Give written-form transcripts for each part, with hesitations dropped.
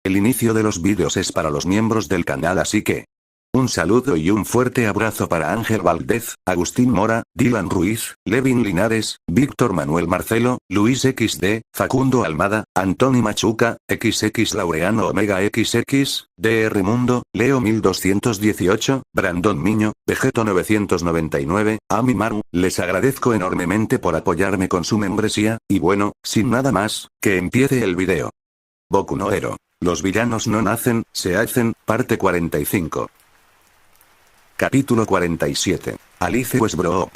El inicio de los vídeos es para los miembros del canal, así que un saludo y un fuerte abrazo para Ángel Valdez, Agustín Mora, Dylan Ruiz, Levin Linares, Víctor Manuel Marcelo, Luis XD, Facundo Almada, Antoni Machuca, XX Laureano Omega XX, DR Mundo, Leo 1218, Brandon Miño, Vegeto 999, Ami Maru. Les agradezco enormemente por apoyarme con su membresía, y bueno, sin nada más, que empiece el video. Boku no Hero. Los villanos no nacen, se hacen, parte 45. Capítulo 47. Alice Westbrook.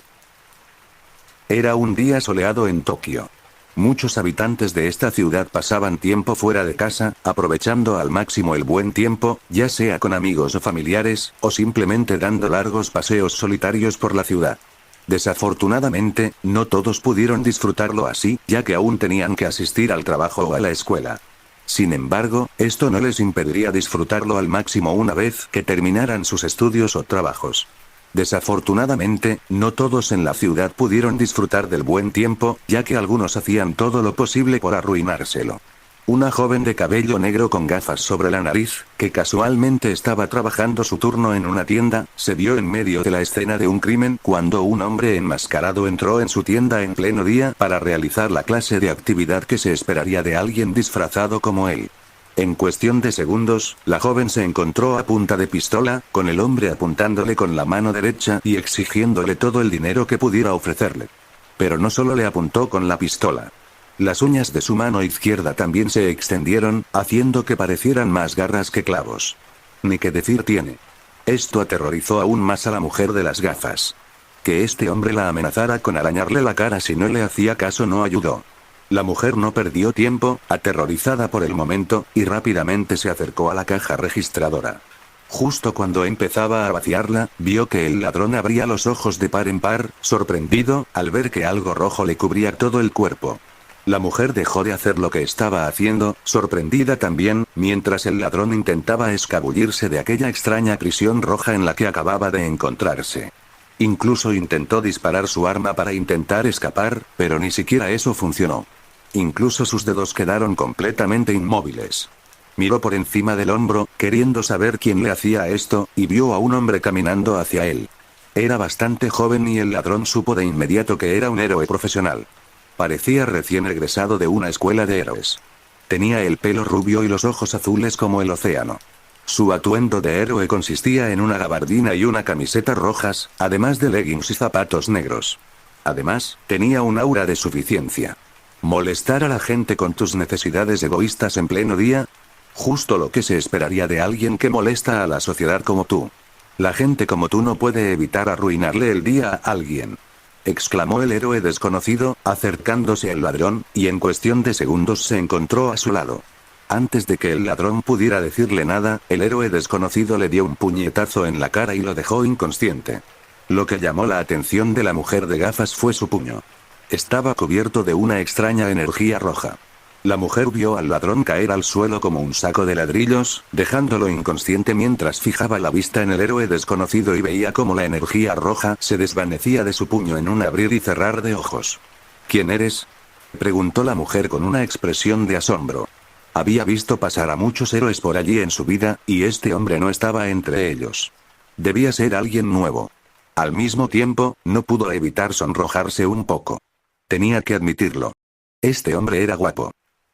Era un día soleado en Tokio. Muchos habitantes de esta ciudad pasaban tiempo fuera de casa, aprovechando al máximo el buen tiempo, ya sea con amigos o familiares, o simplemente dando largos paseos solitarios por la ciudad. Desafortunadamente, no todos pudieron disfrutarlo así, ya que aún tenían que asistir al trabajo o a la escuela. Sin embargo, esto no les impediría disfrutarlo al máximo una vez que terminaran sus estudios o trabajos. Desafortunadamente, no todos en la ciudad pudieron disfrutar del buen tiempo, ya que algunos hacían todo lo posible por arruinárselo. Una joven de cabello negro con gafas sobre la nariz, que casualmente estaba trabajando su turno en una tienda, se vio en medio de la escena de un crimen cuando un hombre enmascarado entró en su tienda en pleno día para realizar la clase de actividad que se esperaría de alguien disfrazado como él. En cuestión de segundos, la joven se encontró a punta de pistola, con el hombre apuntándole con la mano derecha y exigiéndole todo el dinero que pudiera ofrecerle. Pero no solo le apuntó con la pistola. Las uñas de su mano izquierda también se extendieron, haciendo que parecieran más garras que clavos. Ni qué decir tiene. Esto aterrorizó aún más a la mujer de las gafas. Que este hombre la amenazara con arañarle la cara si no le hacía caso no ayudó. La mujer no perdió tiempo, aterrorizada por el momento, y rápidamente se acercó a la caja registradora. Justo cuando empezaba a vaciarla, vio que el ladrón abría los ojos de par en par, sorprendido, al ver que algo rojo le cubría todo el cuerpo. La mujer dejó de hacer lo que estaba haciendo, sorprendida también, mientras el ladrón intentaba escabullirse de aquella extraña prisión roja en la que acababa de encontrarse. Incluso intentó disparar su arma para intentar escapar, pero ni siquiera eso funcionó. Incluso sus dedos quedaron completamente inmóviles. Miró por encima del hombro, queriendo saber quién le hacía esto, y vio a un hombre caminando hacia él. Era bastante joven y el ladrón supo de inmediato que era un héroe profesional. Parecía recién egresado de una escuela de héroes. Tenía el pelo rubio y los ojos azules como el océano. Su atuendo de héroe consistía en una gabardina y una camiseta rojas, además de leggings y zapatos negros. Además, tenía un aura de suficiencia. ¿Molestar a la gente con tus necesidades egoístas en pleno día? Justo lo que se esperaría de alguien que molesta a la sociedad como tú. La gente como tú no puede evitar arruinarle el día a alguien. Exclamó el héroe desconocido, acercándose al ladrón, y en cuestión de segundos se encontró a su lado. Antes de que el ladrón pudiera decirle nada, el héroe desconocido le dio un puñetazo en la cara y lo dejó inconsciente. Lo que llamó la atención de la mujer de gafas fue su puño. Estaba cubierto de una extraña energía roja. La mujer vio al ladrón caer al suelo como un saco de ladrillos, dejándolo inconsciente mientras fijaba la vista en el héroe desconocido y veía cómo la energía roja se desvanecía de su puño en un abrir y cerrar de ojos. ¿Quién eres?, preguntó la mujer con una expresión de asombro. Había visto pasar a muchos héroes por allí en su vida, y este hombre no estaba entre ellos. Debía ser alguien nuevo. Al mismo tiempo, no pudo evitar sonrojarse un poco. Tenía que admitirlo. Este hombre era guapo.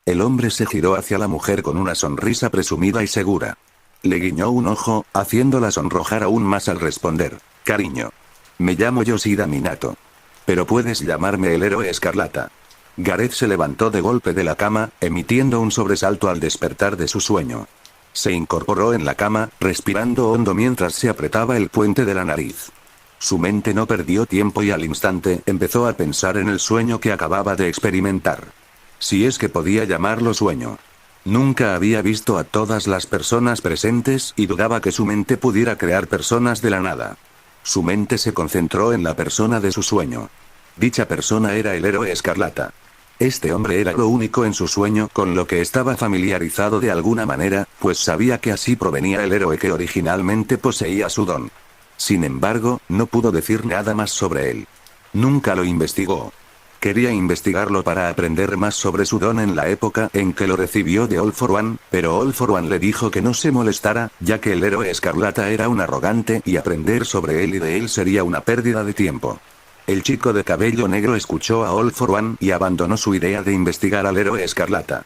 El hombre se giró hacia la mujer con una sonrisa presumida y segura. Le guiñó un ojo, haciéndola sonrojar aún más al responder. Cariño. Me llamo Yoshida Minato. Pero puedes llamarme el héroe escarlata. Gareth se levantó de golpe de la cama, emitiendo un sobresalto al despertar de su sueño. Se incorporó en la cama, respirando hondo mientras se apretaba el puente de la nariz. Su mente no perdió tiempo y al instante empezó a pensar en el sueño que acababa de experimentar. Si es que podía llamarlo sueño. Nunca había visto a todas las personas presentes y dudaba que su mente pudiera crear personas de la nada. Su mente se concentró en la persona de su sueño. Dicha persona era el héroe escarlata. Este hombre era lo único en su sueño con lo que estaba familiarizado de alguna manera, pues sabía que así provenía el héroe que originalmente poseía su don. Sin embargo, no pudo decir nada más sobre él. Nunca lo investigó. Quería investigarlo para aprender más sobre su don en la época en que lo recibió de All for One, pero All for One le dijo que no se molestara, ya que el héroe escarlata era un arrogante y aprender sobre él y de él sería una pérdida de tiempo. El chico de cabello negro escuchó a All for One y abandonó su idea de investigar al héroe escarlata.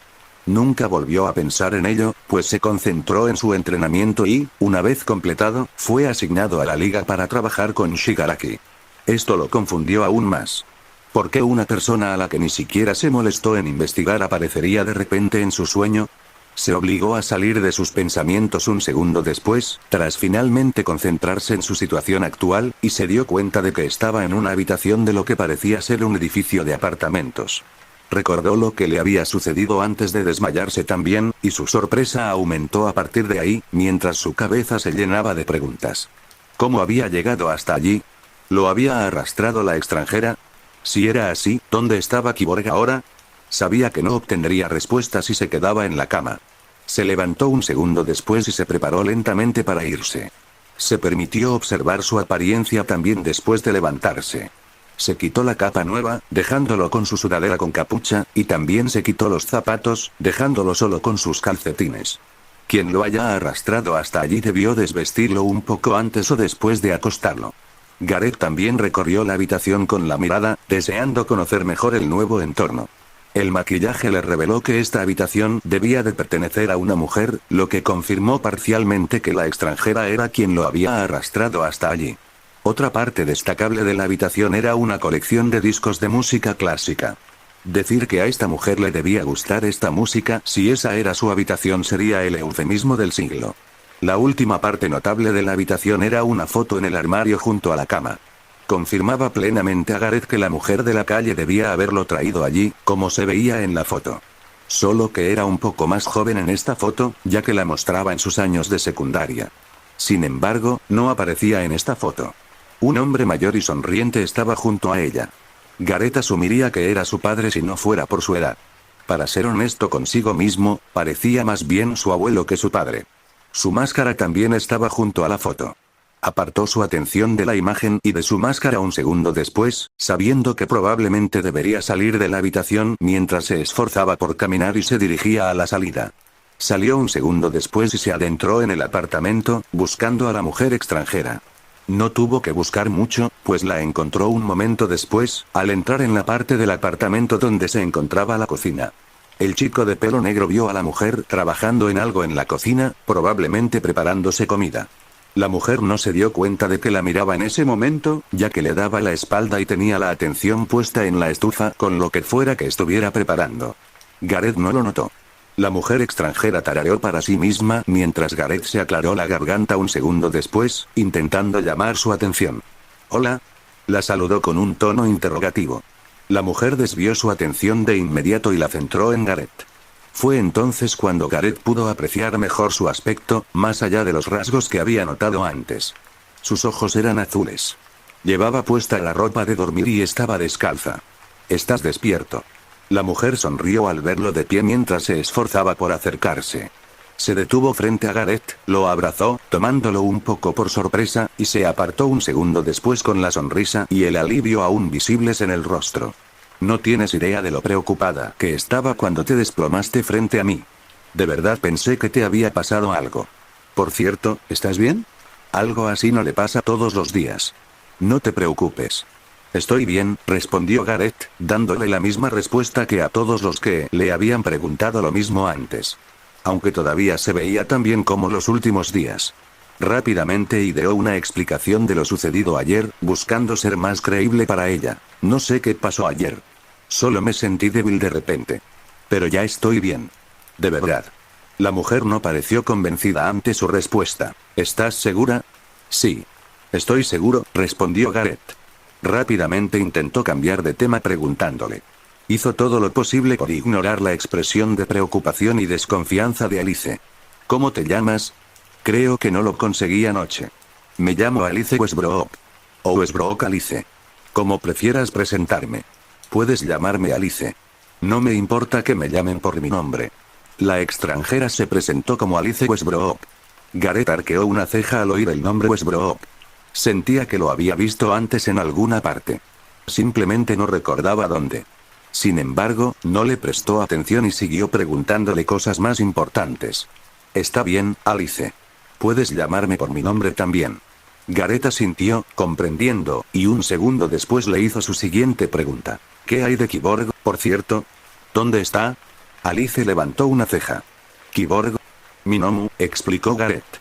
Nunca volvió a pensar en ello, pues se concentró en su entrenamiento y, una vez completado, fue asignado a la liga para trabajar con Shigaraki. Esto lo confundió aún más. ¿Por qué una persona a la que ni siquiera se molestó en investigar aparecería de repente en su sueño? Se obligó a salir de sus pensamientos un segundo después, tras finalmente concentrarse en su situación actual, y se dio cuenta de que estaba en una habitación de lo que parecía ser un edificio de apartamentos. Recordó lo que le había sucedido antes de desmayarse también, y su sorpresa aumentó a partir de ahí, mientras su cabeza se llenaba de preguntas. ¿Cómo había llegado hasta allí? ¿Lo había arrastrado la extranjera? Si era así, ¿dónde estaba Kyborg ahora? Sabía que no obtendría respuesta si se quedaba en la cama. Se levantó un segundo después y se preparó lentamente para irse. Se permitió observar su apariencia también después de levantarse. Se quitó la capa nueva, dejándolo con su sudadera con capucha, y también se quitó los zapatos, dejándolo solo con sus calcetines. Quien lo haya arrastrado hasta allí debió desvestirlo un poco antes o después de acostarlo. Gareth también recorrió la habitación con la mirada, deseando conocer mejor el nuevo entorno. El maquillaje le reveló que esta habitación debía de pertenecer a una mujer, lo que confirmó parcialmente que la extranjera era quien lo había arrastrado hasta allí. Otra parte destacable de la habitación era una colección de discos de música clásica. Decir que a esta mujer le debía gustar esta música, si esa era su habitación, sería el eufemismo del siglo. La última parte notable de la habitación era una foto en el armario junto a la cama. Confirmaba plenamente a Gareth que la mujer de la calle debía haberlo traído allí, como se veía en la foto. Solo que era un poco más joven en esta foto, ya que la mostraba en sus años de secundaria. Sin embargo, no aparecía en esta foto. Un hombre mayor y sonriente estaba junto a ella. Gareth asumiría que era su padre si no fuera por su edad. Para ser honesto consigo mismo, parecía más bien su abuelo que su padre. Su máscara también estaba junto a la foto. Apartó su atención de la imagen y de su máscara un segundo después, sabiendo que probablemente debería salir de la habitación mientras se esforzaba por caminar y se dirigía a la salida. Salió un segundo después y se adentró en el apartamento, buscando a la mujer extranjera. No tuvo que buscar mucho, pues la encontró un momento después, al entrar en la parte del apartamento donde se encontraba la cocina. El chico de pelo negro vio a la mujer trabajando en algo en la cocina, probablemente preparándose comida. La mujer no se dio cuenta de que la miraba en ese momento, ya que le daba la espalda y tenía la atención puesta en la estufa con lo que fuera que estuviera preparando. Gareth no lo notó. La mujer extranjera tarareó para sí misma mientras Gareth se aclaró la garganta un segundo después, intentando llamar su atención. «Hola». La saludó con un tono interrogativo. La mujer desvió su atención de inmediato y la centró en Gareth. Fue entonces cuando Gareth pudo apreciar mejor su aspecto, más allá de los rasgos que había notado antes. Sus ojos eran azules. Llevaba puesta la ropa de dormir y estaba descalza. «¿Estás despierto?». La mujer sonrió al verlo de pie mientras se esforzaba por acercarse. Se detuvo frente a Gareth, lo abrazó, tomándolo un poco por sorpresa, y se apartó un segundo después con la sonrisa y el alivio aún visibles en el rostro. «No tienes idea de lo preocupada que estaba cuando te desplomaste frente a mí. De verdad pensé que te había pasado algo. Por cierto, ¿estás bien? Algo así no le pasa todos los días. No te preocupes». «Estoy bien», respondió Gareth, dándole la misma respuesta que a todos los que le habían preguntado lo mismo antes. Aunque todavía se veía tan bien como los últimos días. Rápidamente ideó una explicación de lo sucedido ayer, buscando ser más creíble para ella. «No sé qué pasó ayer. Solo me sentí débil de repente. Pero ya estoy bien. De verdad». La mujer no pareció convencida ante su respuesta. «¿Estás segura?». «Sí. Estoy seguro», respondió Gareth. Rápidamente intentó cambiar de tema preguntándole. Hizo todo lo posible por ignorar la expresión de preocupación y desconfianza de Alice. «¿Cómo te llamas?». «Creo que no lo conseguí anoche. Me llamo Alice Westbrook». «O Westbrook Alice. Como prefieras presentarme. Puedes llamarme Alice. No me importa que me llamen por mi nombre». La extranjera se presentó como Alice Westbrook. Gareth arqueó una ceja al oír el nombre Westbrook. Sentía que lo había visto antes en alguna parte. simplemente no recordaba dónde. Sin embargo, no le prestó atención y siguió preguntándole cosas más importantes. Está bien, Alice. Puedes llamarme por mi nombre también. Gareth asintió, comprendiendo, y un segundo después le hizo su siguiente pregunta. ¿Qué hay de Kyborg, por cierto? ¿Dónde está? Alice levantó una ceja. ¿Kyborg? Minomu, explicó Gareth.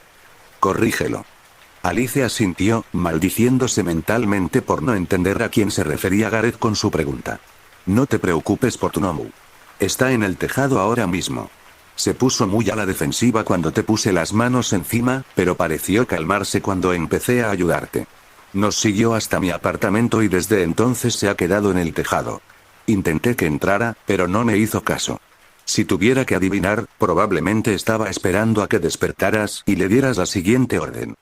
Corrígelo. Alice asintió, maldiciéndose mentalmente por no entender a quién se refería Gareth con su pregunta. No te preocupes por tu Nomu. Está en el tejado ahora mismo. Se puso muy a la defensiva cuando te puse las manos encima, pero pareció calmarse cuando empecé a ayudarte. Nos siguió hasta mi apartamento y desde entonces se ha quedado en el tejado. Intenté que entrara, pero no me hizo caso. Si tuviera que adivinar, probablemente estaba esperando a que despertaras y le dieras la siguiente orden.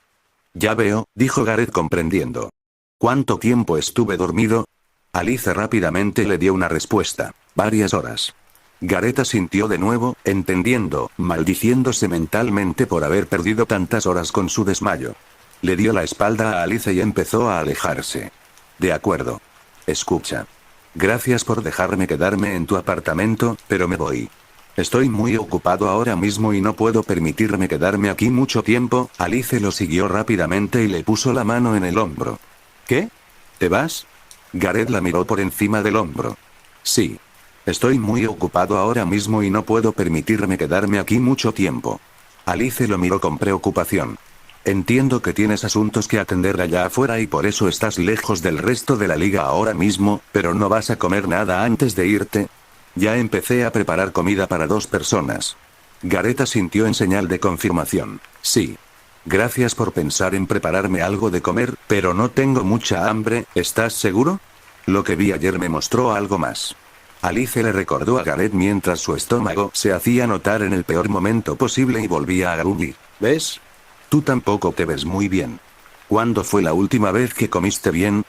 Ya veo, dijo Gareth comprendiendo. ¿Cuánto tiempo estuve dormido? Alice rápidamente le dio una respuesta. Varias horas. Gareth asintió de nuevo, entendiendo, maldiciéndose mentalmente por haber perdido tantas horas con su desmayo. Le dio la espalda a Alice y empezó a alejarse. De acuerdo. Escucha. Gracias por dejarme quedarme en tu apartamento, pero me voy. Estoy muy ocupado ahora mismo y no puedo permitirme quedarme aquí mucho tiempo. Alice lo siguió rápidamente y le puso la mano en el hombro. ¿Qué? ¿Te vas? Gareth la miró por encima del hombro. Sí. Estoy muy ocupado ahora mismo y no puedo permitirme quedarme aquí mucho tiempo. Alice lo miró con preocupación. Entiendo que tienes asuntos que atender allá afuera y por eso estás lejos del resto de la liga ahora mismo, pero no vas a comer nada antes de irte. Ya empecé a preparar comida para 2 personas. Gareth asintió en señal de confirmación. Sí. Gracias por pensar en prepararme algo de comer, pero no tengo mucha hambre, ¿estás seguro? Lo que vi ayer me mostró algo más. Alice le recordó a Gareth mientras su estómago se hacía notar en el peor momento posible y volvía a gruñir. ¿Ves? Tú tampoco te ves muy bien. ¿Cuándo fue la última vez que comiste bien?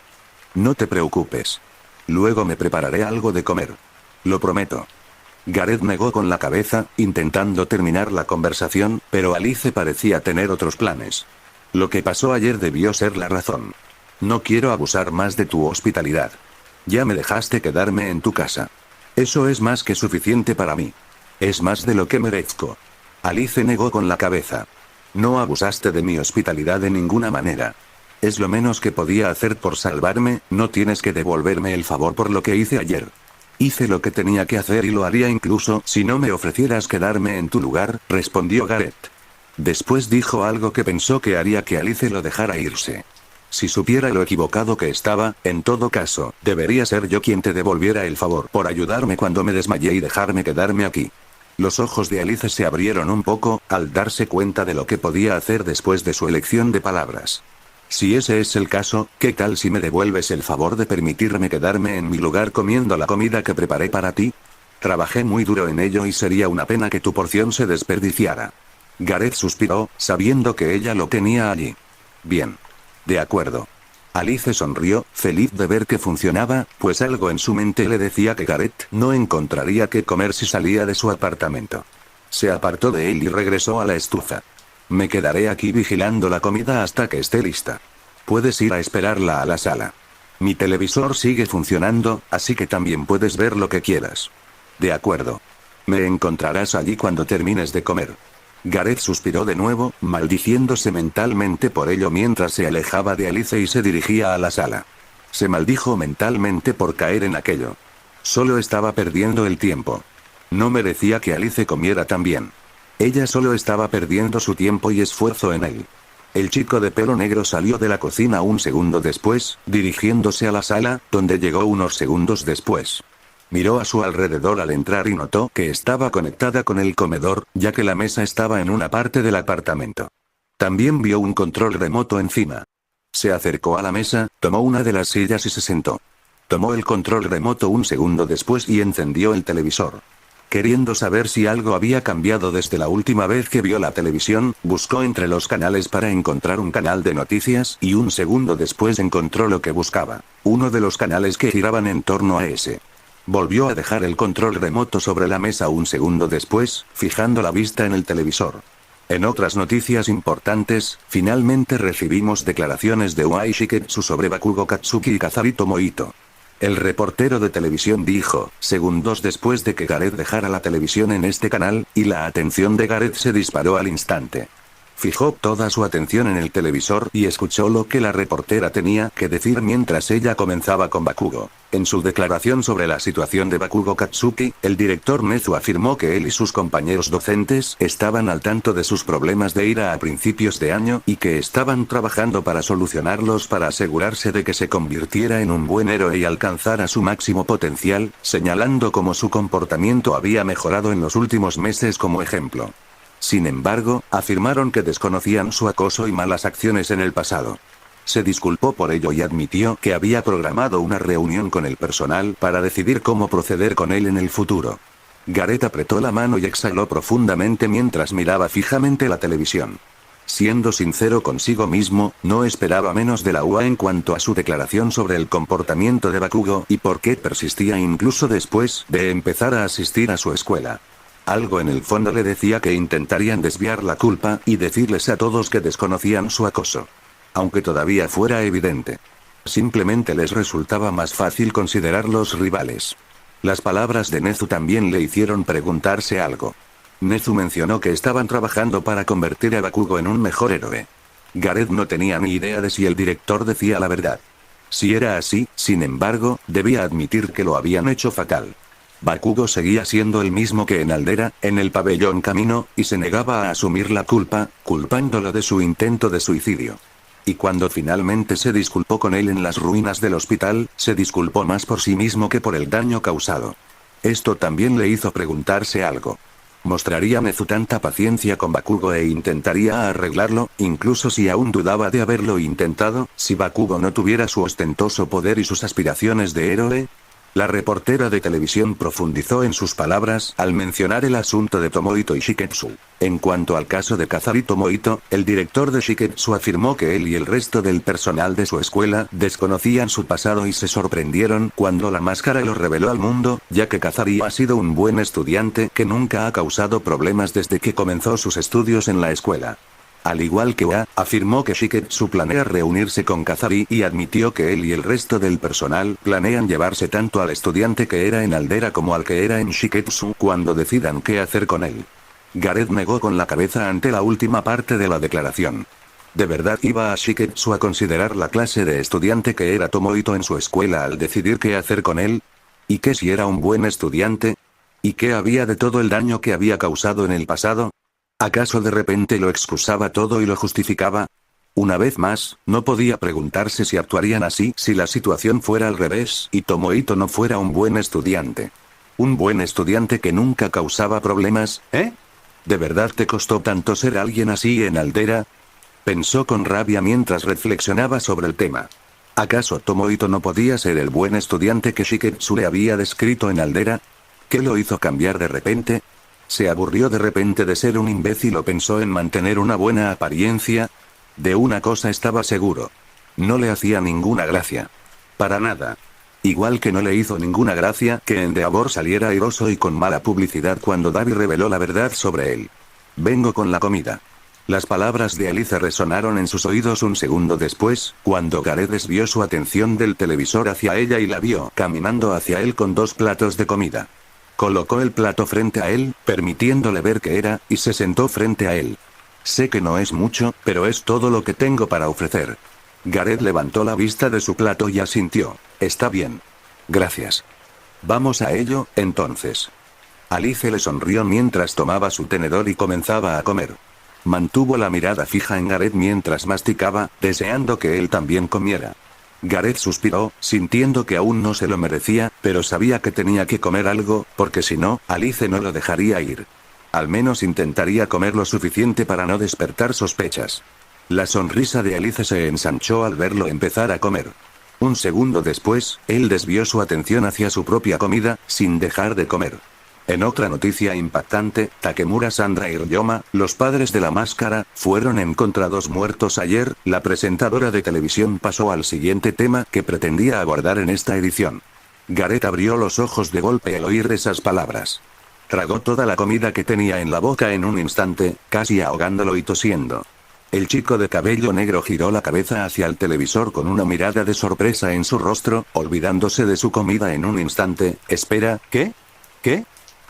No te preocupes. Luego me prepararé algo de comer. Lo prometo. Gareth negó con la cabeza, intentando terminar la conversación, pero Alice parecía tener otros planes. Lo que pasó ayer debió ser la razón. No quiero abusar más de tu hospitalidad. Ya me dejaste quedarme en tu casa. Eso es más que suficiente para mí. Es más de lo que merezco. Alice negó con la cabeza. No abusaste de mi hospitalidad de ninguna manera. Es lo menos que podía hacer por salvarme, no tienes que devolverme el favor por lo que hice ayer. Hice lo que tenía que hacer y lo haría incluso si no me ofrecieras quedarme en tu lugar, respondió Gareth. Después dijo algo que pensó que haría que Alice lo dejara irse. Si supiera lo equivocado que estaba, en todo caso, debería ser yo quien te devolviera el favor por ayudarme cuando me desmayé y dejarme quedarme aquí. Los ojos de Alice se abrieron un poco, al darse cuenta de lo que podía hacer después de su elección de palabras. Si ese es el caso, ¿qué tal si me devuelves el favor de permitirme quedarme en mi lugar comiendo la comida que preparé para ti? Trabajé muy duro en ello y sería una pena que tu porción se desperdiciara. Gareth suspiró, sabiendo que ella lo tenía allí. Bien. De acuerdo. Alice sonrió, feliz de ver que funcionaba, pues algo en su mente le decía que Gareth no encontraría qué comer si salía de su apartamento. Se apartó de él y regresó a la estufa. Me quedaré aquí vigilando la comida hasta que esté lista. Puedes ir a esperarla a la sala. Mi televisor sigue funcionando, así que también puedes ver lo que quieras. De acuerdo. Me encontrarás allí cuando termines de comer. Gareth suspiró de nuevo, maldiciéndose mentalmente por ello mientras se alejaba de Alice y se dirigía a la sala. Se maldijo mentalmente por caer en aquello. Solo estaba perdiendo el tiempo. No merecía que Alice comiera tan bien. Ella solo estaba perdiendo su tiempo y esfuerzo en él. El chico de pelo negro salió de la cocina un segundo después, dirigiéndose a la sala, donde llegó unos segundos después. Miró a su alrededor al entrar y notó que estaba conectada con el comedor, ya que la mesa estaba en una parte del apartamento. También vio un control remoto encima. Se acercó a la mesa, tomó una de las sillas y se sentó. Tomó el control remoto un segundo después y encendió el televisor. Queriendo saber si algo había cambiado desde la última vez que vio la televisión, buscó entre los canales para encontrar un canal de noticias y un segundo después encontró lo que buscaba. Uno de los canales que giraban en torno a ese. Volvió a dejar el control remoto sobre la mesa un segundo después, fijando la vista en el televisor. En otras noticias importantes, finalmente recibimos declaraciones de Uai Shiketsu sobre Bakugo Katsuki y Kazari Tomohito. El reportero de televisión dijo, segundos después de que Gareth dejara la televisión en este canal, y la atención de Gareth se disparó al instante. Fijó toda su atención en el televisor y escuchó lo que la reportera tenía que decir mientras ella comenzaba con Bakugo. En su declaración sobre la situación de Bakugo Katsuki, el director Nezu afirmó que él y sus compañeros docentes estaban al tanto de sus problemas de ira a principios de año y que estaban trabajando para solucionarlos para asegurarse de que se convirtiera en un buen héroe y alcanzara su máximo potencial, señalando cómo su comportamiento había mejorado en los últimos meses como ejemplo. Sin embargo, afirmaron que desconocían su acoso y malas acciones en el pasado. Se disculpó por ello y admitió que había programado una reunión con el personal para decidir cómo proceder con él en el futuro. Gareth apretó la mano y exhaló profundamente mientras miraba fijamente la televisión. Siendo sincero consigo mismo, no esperaba menos de la UA en cuanto a su declaración sobre el comportamiento de Bakugo y por qué persistía incluso después de empezar a asistir a su escuela. Algo en el fondo le decía que intentarían desviar la culpa y decirles a todos que desconocían su acoso. Aunque todavía fuera evidente. Simplemente les resultaba más fácil considerarlos rivales. Las palabras de Nezu también le hicieron preguntarse algo. Nezu mencionó que estaban trabajando para convertir a Bakugo en un mejor héroe. Gareth no tenía ni idea de si el director decía la verdad. Si era así, sin embargo, debía admitir que lo habían hecho fatal. Bakugo seguía siendo el mismo que en Aldera, en el pabellón Camino, y se negaba a asumir la culpa, culpándolo de su intento de suicidio. Y cuando finalmente se disculpó con él en las ruinas del hospital, se disculpó más por sí mismo que por el daño causado. Esto también le hizo preguntarse algo. ¿Mostraría Nezu tanta paciencia con Bakugo e intentaría arreglarlo, incluso si aún dudaba de haberlo intentado, si Bakugo no tuviera su ostentoso poder y sus aspiraciones de héroe? La reportera de televisión profundizó en sus palabras al mencionar el asunto de Tomohito y Shiketsu. En cuanto al caso de Kazari Tomohito, el director de Shiketsu afirmó que él y el resto del personal de su escuela desconocían su pasado y se sorprendieron cuando la máscara lo reveló al mundo, ya que Kazari ha sido un buen estudiante que nunca ha causado problemas desde que comenzó sus estudios en la escuela. Al igual que Oa, afirmó que Shiketsu planea reunirse con Kazari y admitió que él y el resto del personal planean llevarse tanto al estudiante que era en Aldera como al que era en Shiketsu cuando decidan qué hacer con él. Gareth negó con la cabeza ante la última parte de la declaración. ¿De verdad iba a Shiketsu a considerar la clase de estudiante que era Tomohito en su escuela al decidir qué hacer con él? ¿Y qué si era un buen estudiante? ¿Y qué había de todo el daño que había causado en el pasado? ¿Acaso de repente lo excusaba todo y lo justificaba? Una vez más, no podía preguntarse si actuarían así si la situación fuera al revés y Tomohito no fuera un buen estudiante. ¿Un buen estudiante que nunca causaba problemas, eh? ¿De verdad te costó tanto ser alguien así en Aldera? Pensó con rabia mientras reflexionaba sobre el tema. ¿Acaso Tomohito no podía ser el buen estudiante que Shiketsu le había descrito en Aldera? ¿Qué lo hizo cambiar de repente? ¿Se aburrió de repente de ser un imbécil o pensó en mantener una buena apariencia? De una cosa estaba seguro. No le hacía ninguna gracia. Para nada. Igual que no le hizo ninguna gracia que Endeavor saliera airoso y con mala publicidad cuando Davi reveló la verdad sobre él. Vengo con la comida. Las palabras de Alice resonaron en sus oídos un segundo después, cuando Gareth desvió su atención del televisor hacia ella y la vio caminando hacia él con 2 platos de comida. Colocó el plato frente a él, permitiéndole ver qué era, y se sentó frente a él. Sé que no es mucho, pero es todo lo que tengo para ofrecer. Gareth levantó la vista de su plato y asintió. Está bien. Gracias. Vamos a ello, entonces. Alice le sonrió mientras tomaba su tenedor y comenzaba a comer. Mantuvo la mirada fija en Gareth mientras masticaba, deseando que él también comiera. Gareth suspiró, sintiendo que aún no se lo merecía, pero sabía que tenía que comer algo, porque si no, Alice no lo dejaría ir. Al menos intentaría comer lo suficiente para no despertar sospechas. La sonrisa de Alice se ensanchó al verlo empezar a comer. Un segundo después, él desvió su atención hacia su propia comida, sin dejar de comer. En otra noticia impactante, Takemura Sandra y Ryoma, los padres de la máscara, fueron encontrados muertos ayer. La presentadora de televisión pasó al siguiente tema que pretendía abordar en esta edición. Gareth abrió los ojos de golpe al oír esas palabras. Tragó toda la comida que tenía en la boca en un instante, casi ahogándolo y tosiendo. El chico de cabello negro giró la cabeza hacia el televisor con una mirada de sorpresa en su rostro, olvidándose de su comida en un instante. Espera, ¿qué? ¿Qué?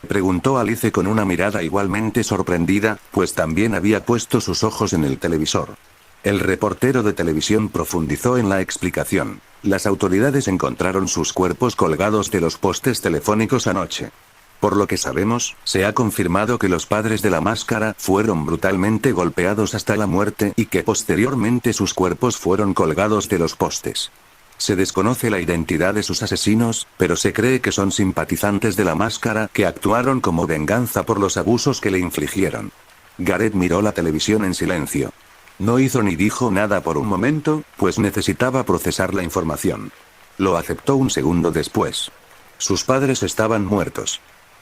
Preguntó Alice con una mirada igualmente sorprendida, pues también había puesto sus ojos en el televisor. El reportero de televisión profundizó en la explicación. Las autoridades encontraron sus cuerpos colgados de los postes telefónicos anoche. Por lo que sabemos, se ha confirmado que los padres de la máscara fueron brutalmente golpeados hasta la muerte y que posteriormente sus cuerpos fueron colgados de los postes. Se desconoce la identidad de sus asesinos, pero se cree que son simpatizantes de la máscara que actuaron como venganza por los abusos que le infligieron. Gareth miró la televisión en silencio. No hizo ni dijo nada por un momento, pues necesitaba procesar la información. Lo aceptó un segundo después. Sus padres estaban muertos.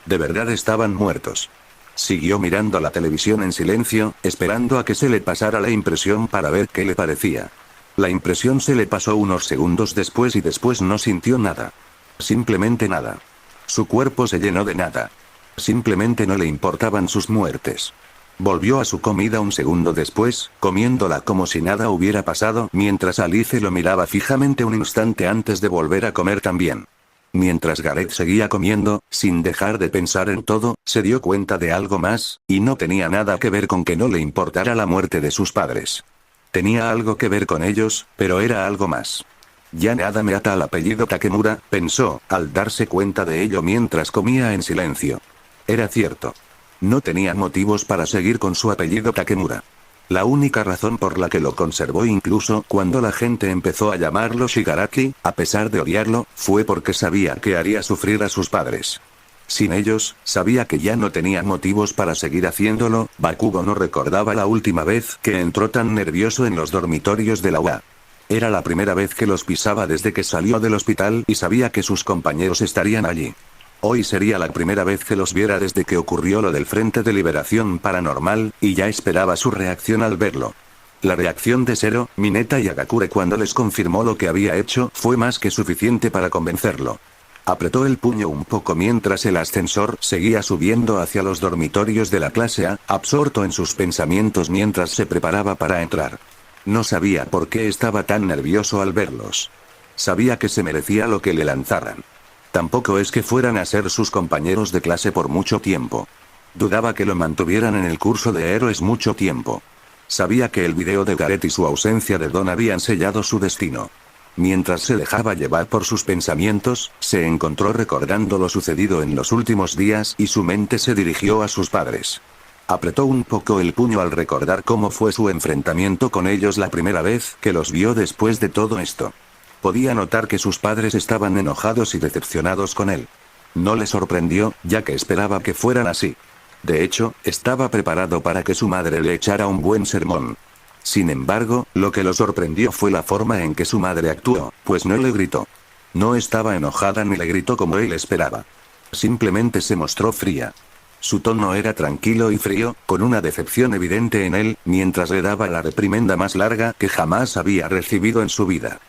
De verdad estaban muertos. Siguió mirando la televisión en silencio, esperando a que se le pasara la impresión para ver qué le parecía. La impresión se le pasó unos segundos después y después no sintió nada. Simplemente nada. Su cuerpo se llenó de nada. Simplemente no le importaban sus muertes. Volvió a su comida un segundo después, comiéndola como si nada hubiera pasado, mientras Alice lo miraba fijamente un instante antes de volver a comer también. Mientras Gareth seguía comiendo, sin dejar de pensar en todo, se dio cuenta de algo más, y no tenía nada que ver con que no le importara la muerte de sus padres. Tenía algo que ver con ellos, pero era algo más. Ya nada me ata al apellido Takemura, pensó, al darse cuenta de ello mientras comía en silencio. Era cierto. No tenía motivos para seguir con su apellido Takemura. La única razón por la que lo conservó incluso cuando la gente empezó a llamarlo Shigaraki, a pesar de odiarlo, fue porque sabía que haría sufrir a sus padres. Sin ellos, sabía que ya no tenía motivos para seguir haciéndolo. Bakugo no recordaba la última vez que entró tan nervioso en los dormitorios de la UA. Era la primera vez que los pisaba desde que salió del hospital y sabía que sus compañeros estarían allí. Hoy sería la primera vez que los viera desde que ocurrió lo del Frente de Liberación Paranormal, y ya esperaba su reacción al verlo. La reacción de Zero, Mineta y Agakure cuando les confirmó lo que había hecho fue más que suficiente para convencerlo. Apretó el puño un poco mientras el ascensor seguía subiendo hacia los dormitorios de la clase A, absorto en sus pensamientos mientras se preparaba para entrar. No sabía por qué estaba tan nervioso al verlos. Sabía que se merecía lo que le lanzaran. Tampoco es que fueran a ser sus compañeros de clase por mucho tiempo. Dudaba que lo mantuvieran en el curso de héroes mucho tiempo. Sabía que el video de Gareth y su ausencia de Don habían sellado su destino. Mientras se dejaba llevar por sus pensamientos, se encontró recordando lo sucedido en los últimos días y su mente se dirigió a sus padres. Apretó un poco el puño al recordar cómo fue su enfrentamiento con ellos la primera vez que los vio después de todo esto. Podía notar que sus padres estaban enojados y decepcionados con él. No le sorprendió, ya que esperaba que fueran así. De hecho, estaba preparado para que su madre le echara un buen sermón. Sin embargo, lo que lo sorprendió fue la forma en que su madre actuó, pues no le gritó. No estaba enojada ni le gritó como él esperaba. Simplemente se mostró fría. Su tono era tranquilo y frío, con una decepción evidente en él, mientras le daba la reprimenda más larga que jamás había recibido en su vida.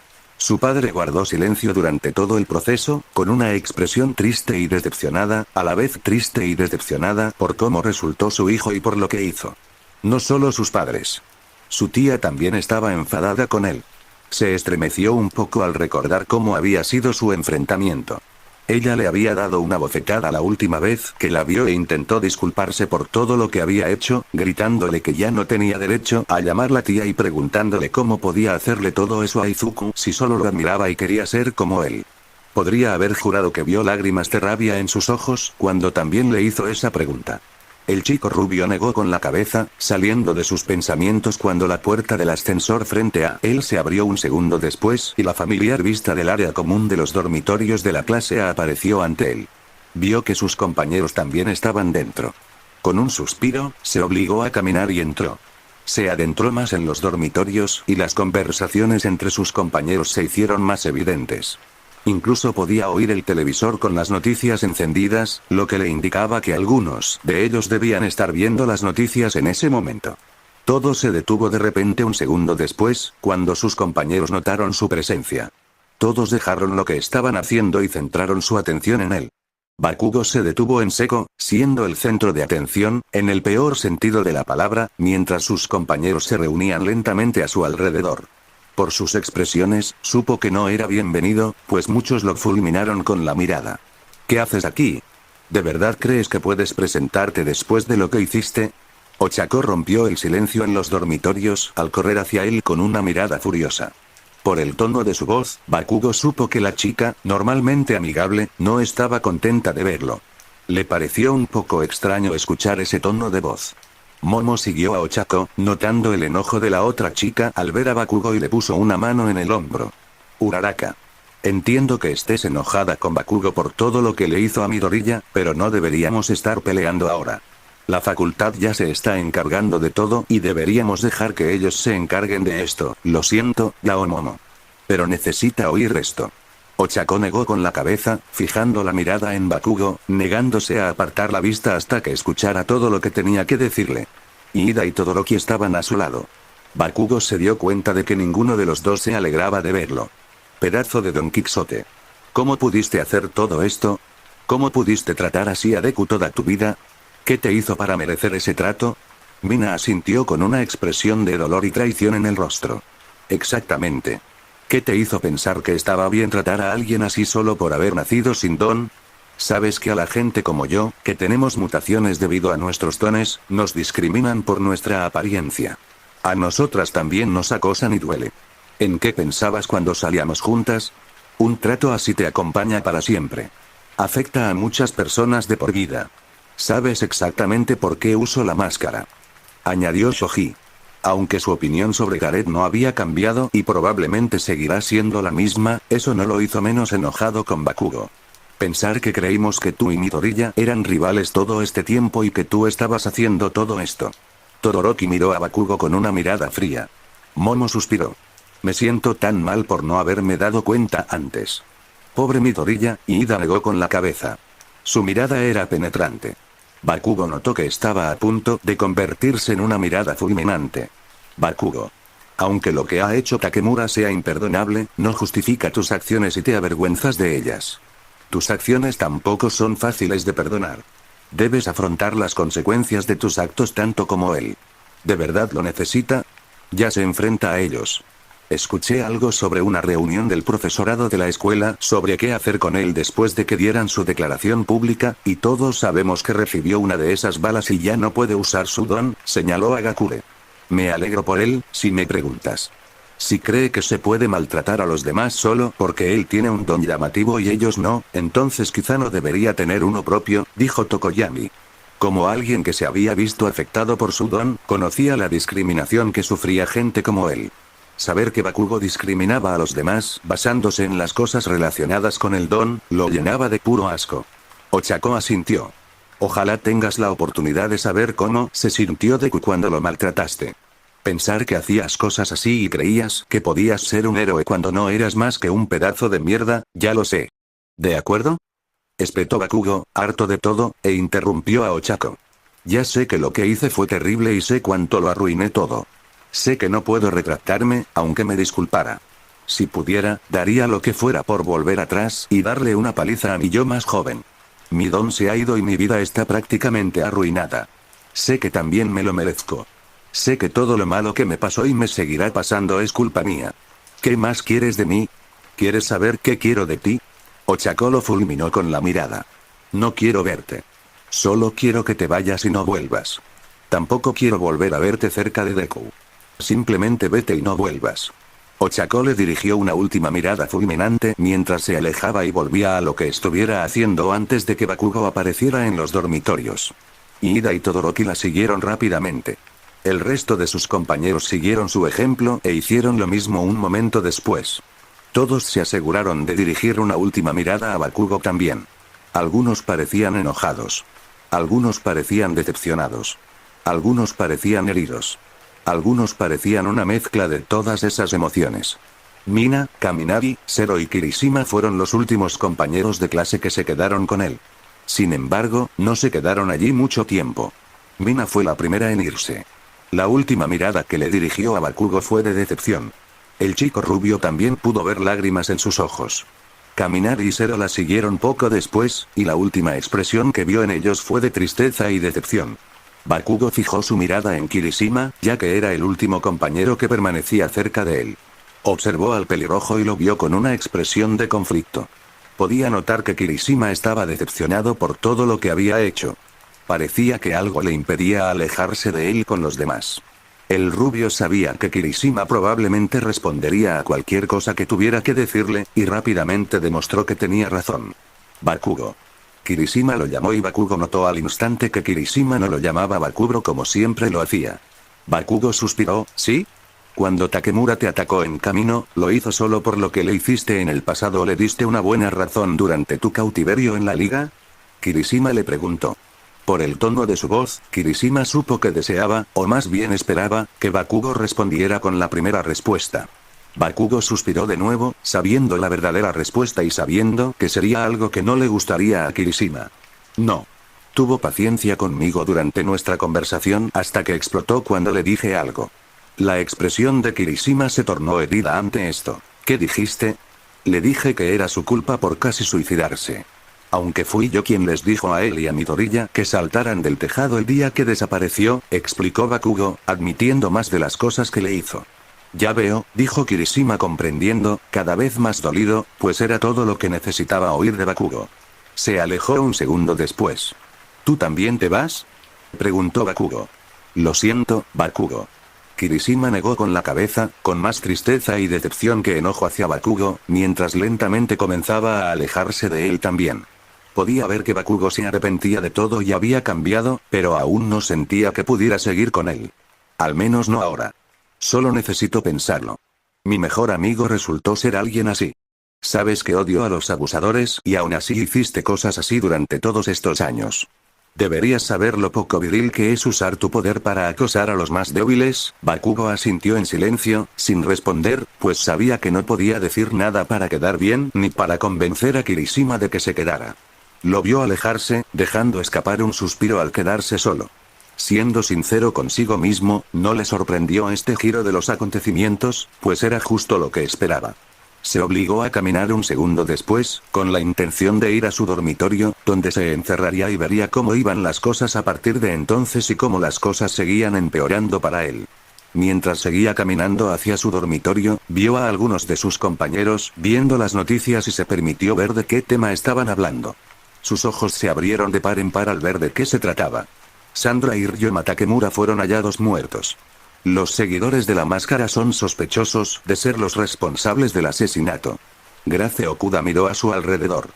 Su padre guardó silencio durante todo el proceso, con una expresión triste y decepcionada, a la vez triste y decepcionada por cómo resultó su hijo y por lo que hizo. No solo sus padres. Su tía también estaba enfadada con él. Se estremeció un poco al recordar cómo había sido su enfrentamiento. Ella le había dado una bofetada la última vez que la vio e intentó disculparse por todo lo que había hecho, gritándole que ya no tenía derecho a llamarla tía y preguntándole cómo podía hacerle todo eso a Izuku si solo lo admiraba y quería ser como él. Podría haber jurado que vio lágrimas de rabia en sus ojos cuando también le hizo esa pregunta. El chico rubio negó con la cabeza, saliendo de sus pensamientos cuando la puerta del ascensor frente a él se abrió un segundo después y la familiar vista del área común de los dormitorios de la clase A apareció ante él. Vio que sus compañeros también estaban dentro. Con un suspiro, se obligó a caminar y entró. Se adentró más en los dormitorios y las conversaciones entre sus compañeros se hicieron más evidentes. Incluso podía oír el televisor con las noticias encendidas, lo que le indicaba que algunos de ellos debían estar viendo las noticias en ese momento. Todo se detuvo de repente un segundo después, cuando sus compañeros notaron su presencia. Todos dejaron lo que estaban haciendo y centraron su atención en él. Bakugo se detuvo en seco, siendo el centro de atención, en el peor sentido de la palabra, mientras sus compañeros se reunían lentamente a su alrededor. Por sus expresiones, supo que no era bienvenido, pues muchos lo fulminaron con la mirada. ¿Qué haces aquí? ¿De verdad crees que puedes presentarte después de lo que hiciste? Ochako rompió el silencio en los dormitorios al correr hacia él con una mirada furiosa. Por el tono de su voz, Bakugo supo que la chica, normalmente amigable, no estaba contenta de verlo. Le pareció un poco extraño escuchar ese tono de voz. Momo siguió a Ochako, notando el enojo de la otra chica al ver a Bakugo y le puso una mano en el hombro. Uraraka. Entiendo que estés enojada con Bakugo por todo lo que le hizo a Midoriya, pero no deberíamos estar peleando ahora. La facultad ya se está encargando de todo y deberíamos dejar que ellos se encarguen de esto. Lo siento, Yao Momo. Pero necesita oír esto. Ochako negó con la cabeza, fijando la mirada en Bakugo, negándose a apartar la vista hasta que escuchara todo lo que tenía que decirle. Ida y Todoroki estaban a su lado. Bakugo se dio cuenta de que ninguno de los dos se alegraba de verlo. Pedazo de Don Quixote. ¿Cómo pudiste hacer todo esto? ¿Cómo pudiste tratar así a Deku toda tu vida? ¿Qué te hizo para merecer ese trato? Mina asintió con una expresión de dolor y traición en el rostro. Exactamente. ¿Qué te hizo pensar que estaba bien tratar a alguien así solo por haber nacido sin don? Sabes que a la gente como yo, que tenemos mutaciones debido a nuestros dones, nos discriminan por nuestra apariencia. A nosotras también nos acosan y duele. ¿En qué pensabas cuando salíamos juntas? Un trato así te acompaña para siempre. Afecta a muchas personas de por vida. Sabes exactamente por qué uso la máscara. Añadió Shoji. Aunque su opinión sobre Gareth no había cambiado y probablemente seguirá siendo la misma, eso no lo hizo menos enojado con Bakugo. Pensar que creímos que tú y Midoriya eran rivales todo este tiempo y que tú estabas haciendo todo esto. Todoroki miró a Bakugo con una mirada fría. Momo suspiró. Me siento tan mal por no haberme dado cuenta antes. Pobre Midoriya, y Ida negó con la cabeza. Su mirada era penetrante. Bakugo notó que estaba a punto de convertirse en una mirada fulminante. Bakugo. Aunque lo que ha hecho Takemura sea imperdonable, no justifica tus acciones y te avergüenzas de ellas. Tus acciones tampoco son fáciles de perdonar. Debes afrontar las consecuencias de tus actos tanto como él. ¿De verdad lo necesita? Ya se enfrenta a ellos. Escuché algo sobre una reunión del profesorado de la escuela sobre qué hacer con él después de que dieran su declaración pública, y todos sabemos que recibió una de esas balas y ya no puede usar su don, señaló Agakure. Me alegro por él, si me preguntas. Si cree que se puede maltratar a los demás solo porque él tiene un don llamativo y ellos no, entonces quizá no debería tener uno propio, dijo Tokoyami. Como alguien que se había visto afectado por su don, conocía la discriminación que sufría gente como él. Saber que Bakugo discriminaba a los demás, basándose en las cosas relacionadas con el don, lo llenaba de puro asco. Ochako asintió. Ojalá tengas la oportunidad de saber cómo se sintió Deku cuando lo maltrataste. Pensar que hacías cosas así y creías que podías ser un héroe cuando no eras más que un pedazo de mierda, ya lo sé. ¿De acuerdo? Espetó Bakugo, harto de todo, e interrumpió a Ochako. Ya sé que lo que hice fue terrible y sé cuánto lo arruiné todo. Sé que no puedo retractarme, aunque me disculpara. Si pudiera, daría lo que fuera por volver atrás y darle una paliza a mi yo más joven. Mi don se ha ido y mi vida está prácticamente arruinada. Sé que también me lo merezco. Sé que todo lo malo que me pasó y me seguirá pasando es culpa mía. ¿Qué más quieres de mí? ¿Quieres saber qué quiero de ti? Ochako lo fulminó con la mirada. No quiero verte. Solo quiero que te vayas y no vuelvas. Tampoco quiero volver a verte cerca de Deku. Simplemente vete y no vuelvas. Ochako le dirigió una última mirada fulminante mientras se alejaba y volvía a lo que estuviera haciendo antes de que Bakugo apareciera en los dormitorios. Ida y Todoroki la siguieron rápidamente. El resto de sus compañeros siguieron su ejemplo e hicieron lo mismo un momento después. Todos se aseguraron de dirigir una última mirada a Bakugo también. Algunos parecían enojados. Algunos parecían decepcionados. Algunos parecían heridos. Algunos parecían una mezcla de todas esas emociones. Mina, Kaminari, Zero y Kirishima fueron los últimos compañeros de clase que se quedaron con él. Sin embargo, no se quedaron allí mucho tiempo. Mina fue la primera en irse. La última mirada que le dirigió a Bakugo fue de decepción. El chico rubio también pudo ver lágrimas en sus ojos. Caminar y Zero la siguieron poco después, y la última expresión que vio en ellos fue de tristeza y decepción. Bakugo fijó su mirada en Kirishima, ya que era el último compañero que permanecía cerca de él. Observó al pelirrojo y lo vio con una expresión de conflicto. Podía notar que Kirishima estaba decepcionado por todo lo que había hecho. Parecía que algo le impedía alejarse de él con los demás. El rubio sabía que Kirishima probablemente respondería a cualquier cosa que tuviera que decirle, y rápidamente demostró que tenía razón. Bakugo. Kirishima lo llamó y Bakugo notó al instante que Kirishima no lo llamaba Bakuro como siempre lo hacía. Bakugo suspiró, ¿sí? Cuando Takemura te atacó en camino, ¿lo hizo solo por lo que le hiciste en el pasado o le diste una buena razón durante tu cautiverio en la liga? Kirishima le preguntó. Por el tono de su voz, Kirishima supo que deseaba, o más bien esperaba, que Bakugo respondiera con la primera respuesta. Bakugo suspiró de nuevo, sabiendo la verdadera respuesta y sabiendo que sería algo que no le gustaría a Kirishima. No. Tuvo paciencia conmigo durante nuestra conversación hasta que explotó cuando le dije algo. La expresión de Kirishima se tornó herida ante esto. ¿Qué dijiste? Le dije que era su culpa por casi suicidarse. Aunque fui yo quien les dijo a él y a Midoriya que saltaran del tejado el día que desapareció, explicó Bakugo, admitiendo más de las cosas que le hizo. Ya veo, dijo Kirishima comprendiendo, cada vez más dolido, pues era todo lo que necesitaba oír de Bakugo. Se alejó un segundo después. ¿Tú también te vas? Preguntó Bakugo. Lo siento, Bakugo. Kirishima negó con la cabeza, con más tristeza y decepción que enojo hacia Bakugo, mientras lentamente comenzaba a alejarse de él también. Podía ver que Bakugo se arrepentía de todo y había cambiado, pero aún no sentía que pudiera seguir con él. Al menos no ahora. Solo necesito pensarlo. Mi mejor amigo resultó ser alguien así. Sabes que odio a los abusadores y aún así hiciste cosas así durante todos estos años. Deberías saber lo poco viril que es usar tu poder para acosar a los más débiles. Bakugo asintió en silencio, sin responder, pues sabía que no podía decir nada para quedar bien ni para convencer a Kirishima de que se quedara. Lo vio alejarse, dejando escapar un suspiro al quedarse solo. Siendo sincero consigo mismo, no le sorprendió este giro de los acontecimientos, pues era justo lo que esperaba. Se obligó a caminar un segundo después, con la intención de ir a su dormitorio, donde se encerraría y vería cómo iban las cosas a partir de entonces y cómo las cosas seguían empeorando para él. Mientras seguía caminando hacia su dormitorio, vio a algunos de sus compañeros viendo las noticias y se permitió ver de qué tema estaban hablando. Sus ojos se abrieron de par en par al ver de qué se trataba. Sandra y Ryoma Takemura fueron hallados muertos. Los seguidores de la máscara son sospechosos de ser los responsables del asesinato. Grace Okuda miró a su alrededor.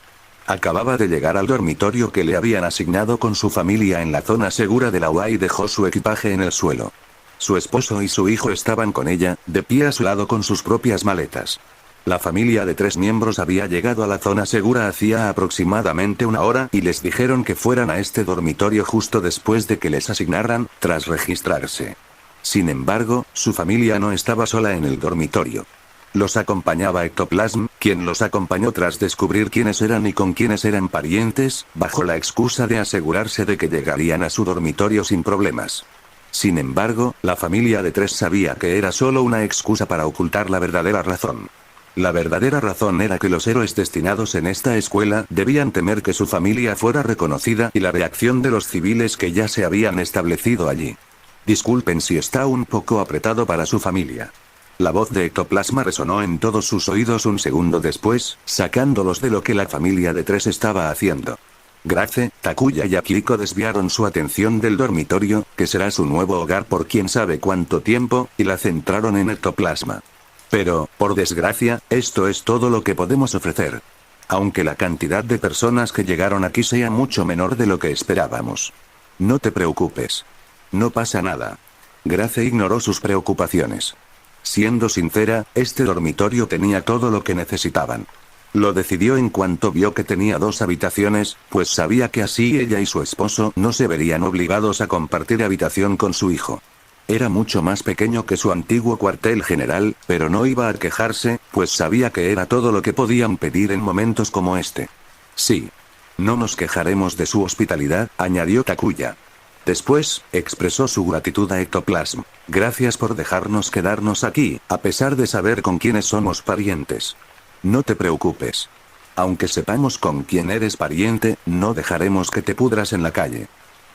Acababa de llegar al dormitorio que le habían asignado con su familia en la zona segura de la UA y dejó su equipaje en el suelo. Su esposo y su hijo estaban con ella, de pie a su lado con sus propias maletas. La familia de 3 miembros había llegado a la zona segura hacía aproximadamente una hora y les dijeron que fueran a este dormitorio justo después de que les asignaran, tras registrarse. Sin embargo, su familia no estaba sola en el dormitorio. Los acompañaba Ectoplasm, quien los acompañó tras descubrir quiénes eran y con quiénes eran parientes, bajo la excusa de asegurarse de que llegarían a su dormitorio sin problemas. Sin embargo, la familia de 3 sabía que era solo una excusa para ocultar la verdadera razón. La verdadera razón era que los héroes destinados en esta escuela debían temer que su familia fuera reconocida y la reacción de los civiles que ya se habían establecido allí. Disculpen si está un poco apretado para su familia. La voz de Ectoplasma resonó en todos sus oídos un segundo después, sacándolos de lo que la familia de 3 estaba haciendo. Grace, Takuya y Akiko desviaron su atención del dormitorio, que será su nuevo hogar por quién sabe cuánto tiempo, y la centraron en Ectoplasma. Pero, por desgracia, esto es todo lo que podemos ofrecer. Aunque la cantidad de personas que llegaron aquí sea mucho menor de lo que esperábamos. No te preocupes. No pasa nada. Grace ignoró sus preocupaciones. Siendo sincera, este dormitorio tenía todo lo que necesitaban. Lo decidió en cuanto vio que tenía 2 habitaciones, pues sabía que así ella y su esposo no se verían obligados a compartir habitación con su hijo. Era mucho más pequeño que su antiguo cuartel general, pero no iba a quejarse, pues sabía que era todo lo que podían pedir en momentos como este. Sí. No nos quejaremos de su hospitalidad, añadió Takuya. Después, expresó su gratitud a Ectoplasm. Gracias por dejarnos quedarnos aquí, a pesar de saber con quiénes somos parientes. No te preocupes. Aunque sepamos con quién eres pariente, no dejaremos que te pudras en la calle.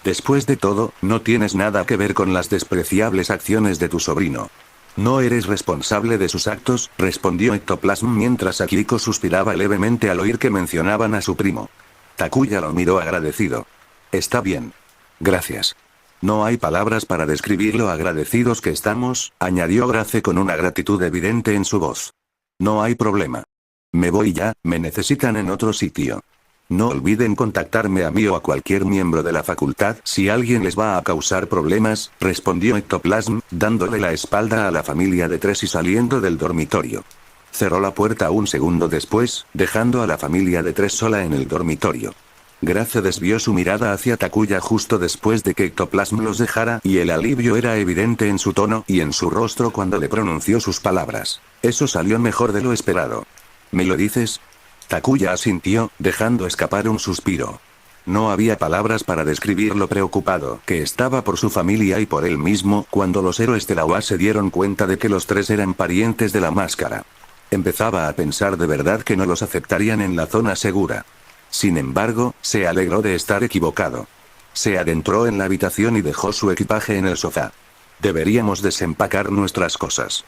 Después de todo, no tienes nada que ver con las despreciables acciones de tu sobrino. No eres responsable de sus actos, respondió Ectoplasm mientras Akiko suspiraba levemente al oír que mencionaban a su primo. Takuya lo miró agradecido. Está bien. Gracias. No hay palabras para describir lo agradecidos que estamos, añadió Grace con una gratitud evidente en su voz. No hay problema. Me voy ya, me necesitan en otro sitio. No olviden contactarme a mí o a cualquier miembro de la facultad si alguien les va a causar problemas, respondió Ectoplasm, dándole la espalda a la familia de tres y saliendo del dormitorio. Cerró la puerta un segundo después, dejando a la familia de tres sola en el dormitorio. Grace desvió su mirada hacia Takuya justo después de que Ectoplasm los dejara y el alivio era evidente en su tono y en su rostro cuando le pronunció sus palabras. Eso salió mejor de lo esperado. ¿Me lo dices? Takuya asintió, dejando escapar un suspiro. No había palabras para describir lo preocupado que estaba por su familia y por él mismo cuando los héroes de la UA se dieron cuenta de que los tres eran parientes de la máscara. Empezaba a pensar de verdad que no los aceptarían en la zona segura. Sin embargo, se alegró de estar equivocado. Se adentró en la habitación y dejó su equipaje en el sofá. Deberíamos desempacar nuestras cosas.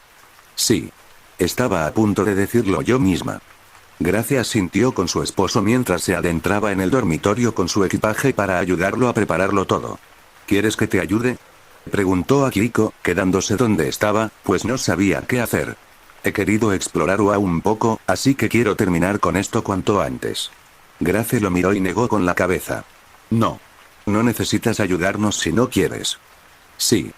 Sí. Estaba a punto de decirlo yo misma. Grace sintió con su esposo mientras se adentraba en el dormitorio con su equipaje para ayudarlo a prepararlo todo. ¿Quieres que te ayude? Preguntó Akiko, quedándose donde estaba, pues no sabía qué hacer. He querido explorar UA un poco, así que quiero terminar con esto cuanto antes. Grace lo miró y negó con la cabeza. No. No necesitas ayudarnos si no quieres. Sí.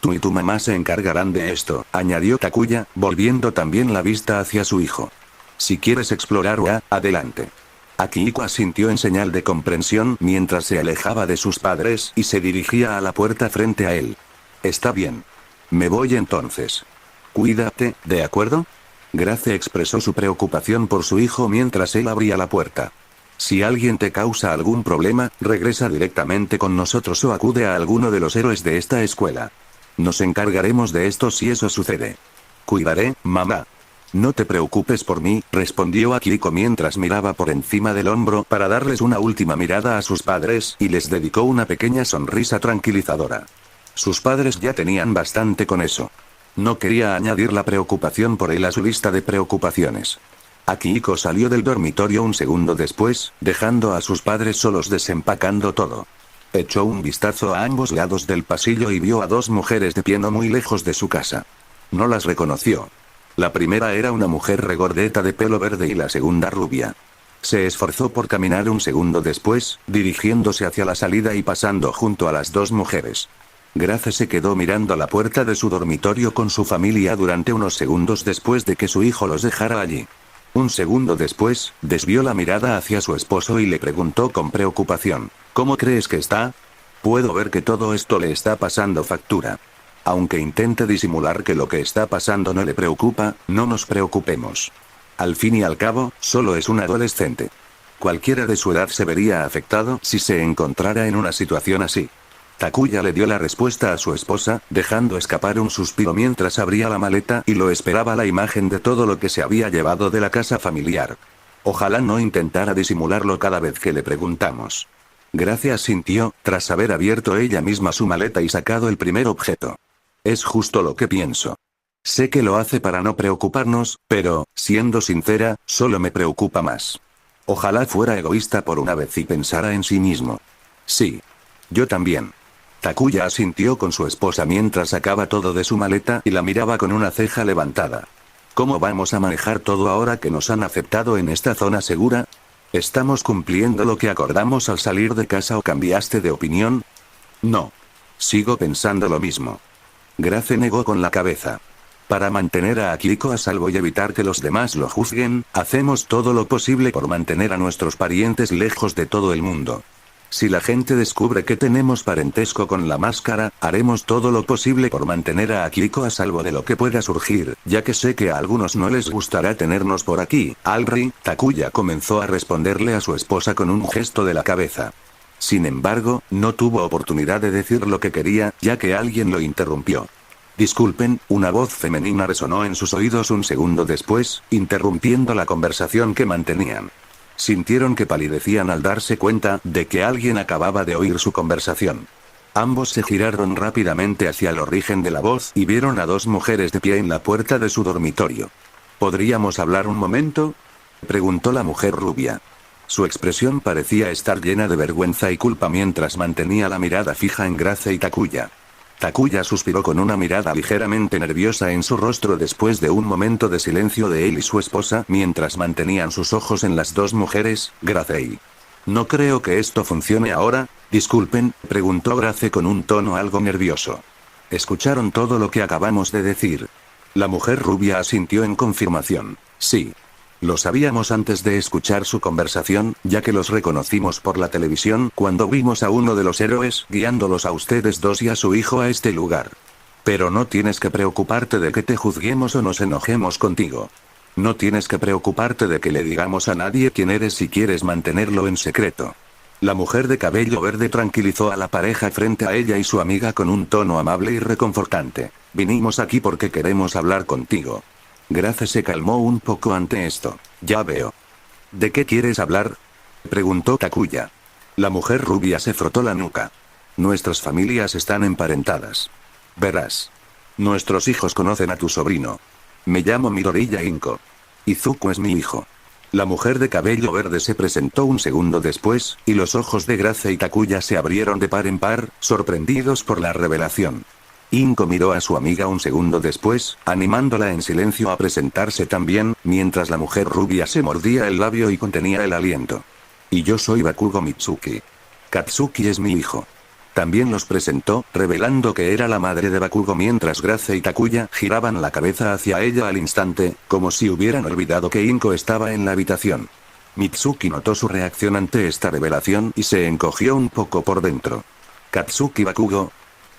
Tú y tu mamá se encargarán de esto, añadió Takuya, volviendo también la vista hacia su hijo. Si quieres explorar UA, adelante. Akiko asintió en señal de comprensión mientras se alejaba de sus padres y se dirigía a la puerta frente a él. Está bien. Me voy entonces. Cuídate, ¿de acuerdo? Grace expresó su preocupación por su hijo mientras él abría la puerta. Si alguien te causa algún problema, regresa directamente con nosotros o acude a alguno de los héroes de esta escuela. Nos encargaremos de esto si eso sucede. Cuidaré, mamá. No te preocupes por mí, respondió Akiko mientras miraba por encima del hombro para darles una última mirada a sus padres y les dedicó una pequeña sonrisa tranquilizadora. Sus padres ya tenían bastante con eso. No quería añadir la preocupación por él a su lista de preocupaciones. Akiko salió del dormitorio un segundo después, dejando a sus padres solos desempacando todo. Echó un vistazo a ambos lados del pasillo y vio a dos mujeres de pie no muy lejos de su casa. No las reconoció. La primera era una mujer regordeta de pelo verde y la segunda rubia. Se esforzó por caminar un segundo después, dirigiéndose hacia la salida y pasando junto a las dos mujeres. Grace se quedó mirando la puerta de su dormitorio con su familia durante unos segundos después de que su hijo los dejara allí. Un segundo después, desvió la mirada hacia su esposo y le preguntó con preocupación, ¿cómo crees que está? Puedo ver que todo esto le está pasando factura. Aunque intente disimular que lo que está pasando no le preocupa, no nos preocupemos. Al fin y al cabo, solo es un adolescente. Cualquiera de su edad se vería afectado si se encontrara en una situación así. Takuya le dio la respuesta a su esposa, dejando escapar un suspiro mientras abría la maleta y lo esperaba la imagen de todo lo que se había llevado de la casa familiar. Ojalá no intentara disimularlo cada vez que le preguntamos. Grace sintió, tras haber abierto ella misma su maleta y sacado el primer objeto. Es justo lo que pienso. Sé que lo hace para no preocuparnos, pero, siendo sincera, solo me preocupa más. Ojalá fuera egoísta por una vez y pensara en sí mismo. Sí. Yo también. Takuya asintió con su esposa mientras sacaba todo de su maleta y la miraba con una ceja levantada. ¿Cómo vamos a manejar todo ahora que nos han aceptado en esta zona segura? ¿Estamos cumpliendo lo que acordamos al salir de casa o cambiaste de opinión? No. Sigo pensando lo mismo. Grace negó con la cabeza. Para mantener a Akiko a salvo y evitar que los demás lo juzguen, hacemos todo lo posible por mantener a nuestros parientes lejos de todo el mundo. Si la gente descubre que tenemos parentesco con la máscara, haremos todo lo posible por mantener a Akiko a salvo de lo que pueda surgir, ya que sé que a algunos no les gustará tenernos por aquí. Alri, Takuya comenzó a responderle a su esposa con un gesto de la cabeza. Sin embargo, no tuvo oportunidad de decir lo que quería, ya que alguien lo interrumpió. Disculpen, una voz femenina resonó en sus oídos un segundo después, interrumpiendo la conversación que mantenían. Sintieron que palidecían al darse cuenta de que alguien acababa de oír su conversación. Ambos se giraron rápidamente hacia el origen de la voz y vieron a dos mujeres de pie en la puerta de su dormitorio. ¿Podríamos hablar un momento?, preguntó la mujer rubia. Su expresión parecía estar llena de vergüenza y culpa mientras mantenía la mirada fija en Grace y Takuya. Takuya suspiró con una mirada ligeramente nerviosa en su rostro después de un momento de silencio de él y su esposa mientras mantenían sus ojos en las dos mujeres. Grace. No creo que esto funcione ahora. Disculpen, preguntó Grace con un tono algo nervioso. ¿Escucharon todo lo que acabamos de decir? La mujer rubia asintió en confirmación. Sí. Lo sabíamos antes de escuchar su conversación, ya que los reconocimos por la televisión cuando vimos a uno de los héroes guiándolos a ustedes dos y a su hijo a este lugar. Pero no tienes que preocuparte de que te juzguemos o nos enojemos contigo. No tienes que preocuparte de que le digamos a nadie quién eres si quieres mantenerlo en secreto. La mujer de cabello verde tranquilizó a la pareja frente a ella y su amiga con un tono amable y reconfortante. Vinimos aquí porque queremos hablar contigo. Grace se calmó un poco ante esto. Ya veo. ¿De qué quieres hablar?, preguntó Takuya. La mujer rubia se frotó la nuca. Nuestras familias están emparentadas. Verás. Nuestros hijos conocen a tu sobrino. Me llamo Midoriya Inko. Izuku es mi hijo. La mujer de cabello verde se presentó un segundo después, y los ojos de Grace y Takuya se abrieron de par en par, sorprendidos por la revelación. Inko miró a su amiga un segundo después, animándola en silencio a presentarse también, mientras la mujer rubia se mordía el labio y contenía el aliento. Y yo soy Bakugo Mitsuki. Katsuki es mi hijo. También los presentó, revelando que era la madre de Bakugo mientras Grace y Takuya giraban la cabeza hacia ella al instante, como si hubieran olvidado que Inko estaba en la habitación. Mitsuki notó su reacción ante esta revelación y se encogió un poco por dentro. ¿Katsuki Bakugo?,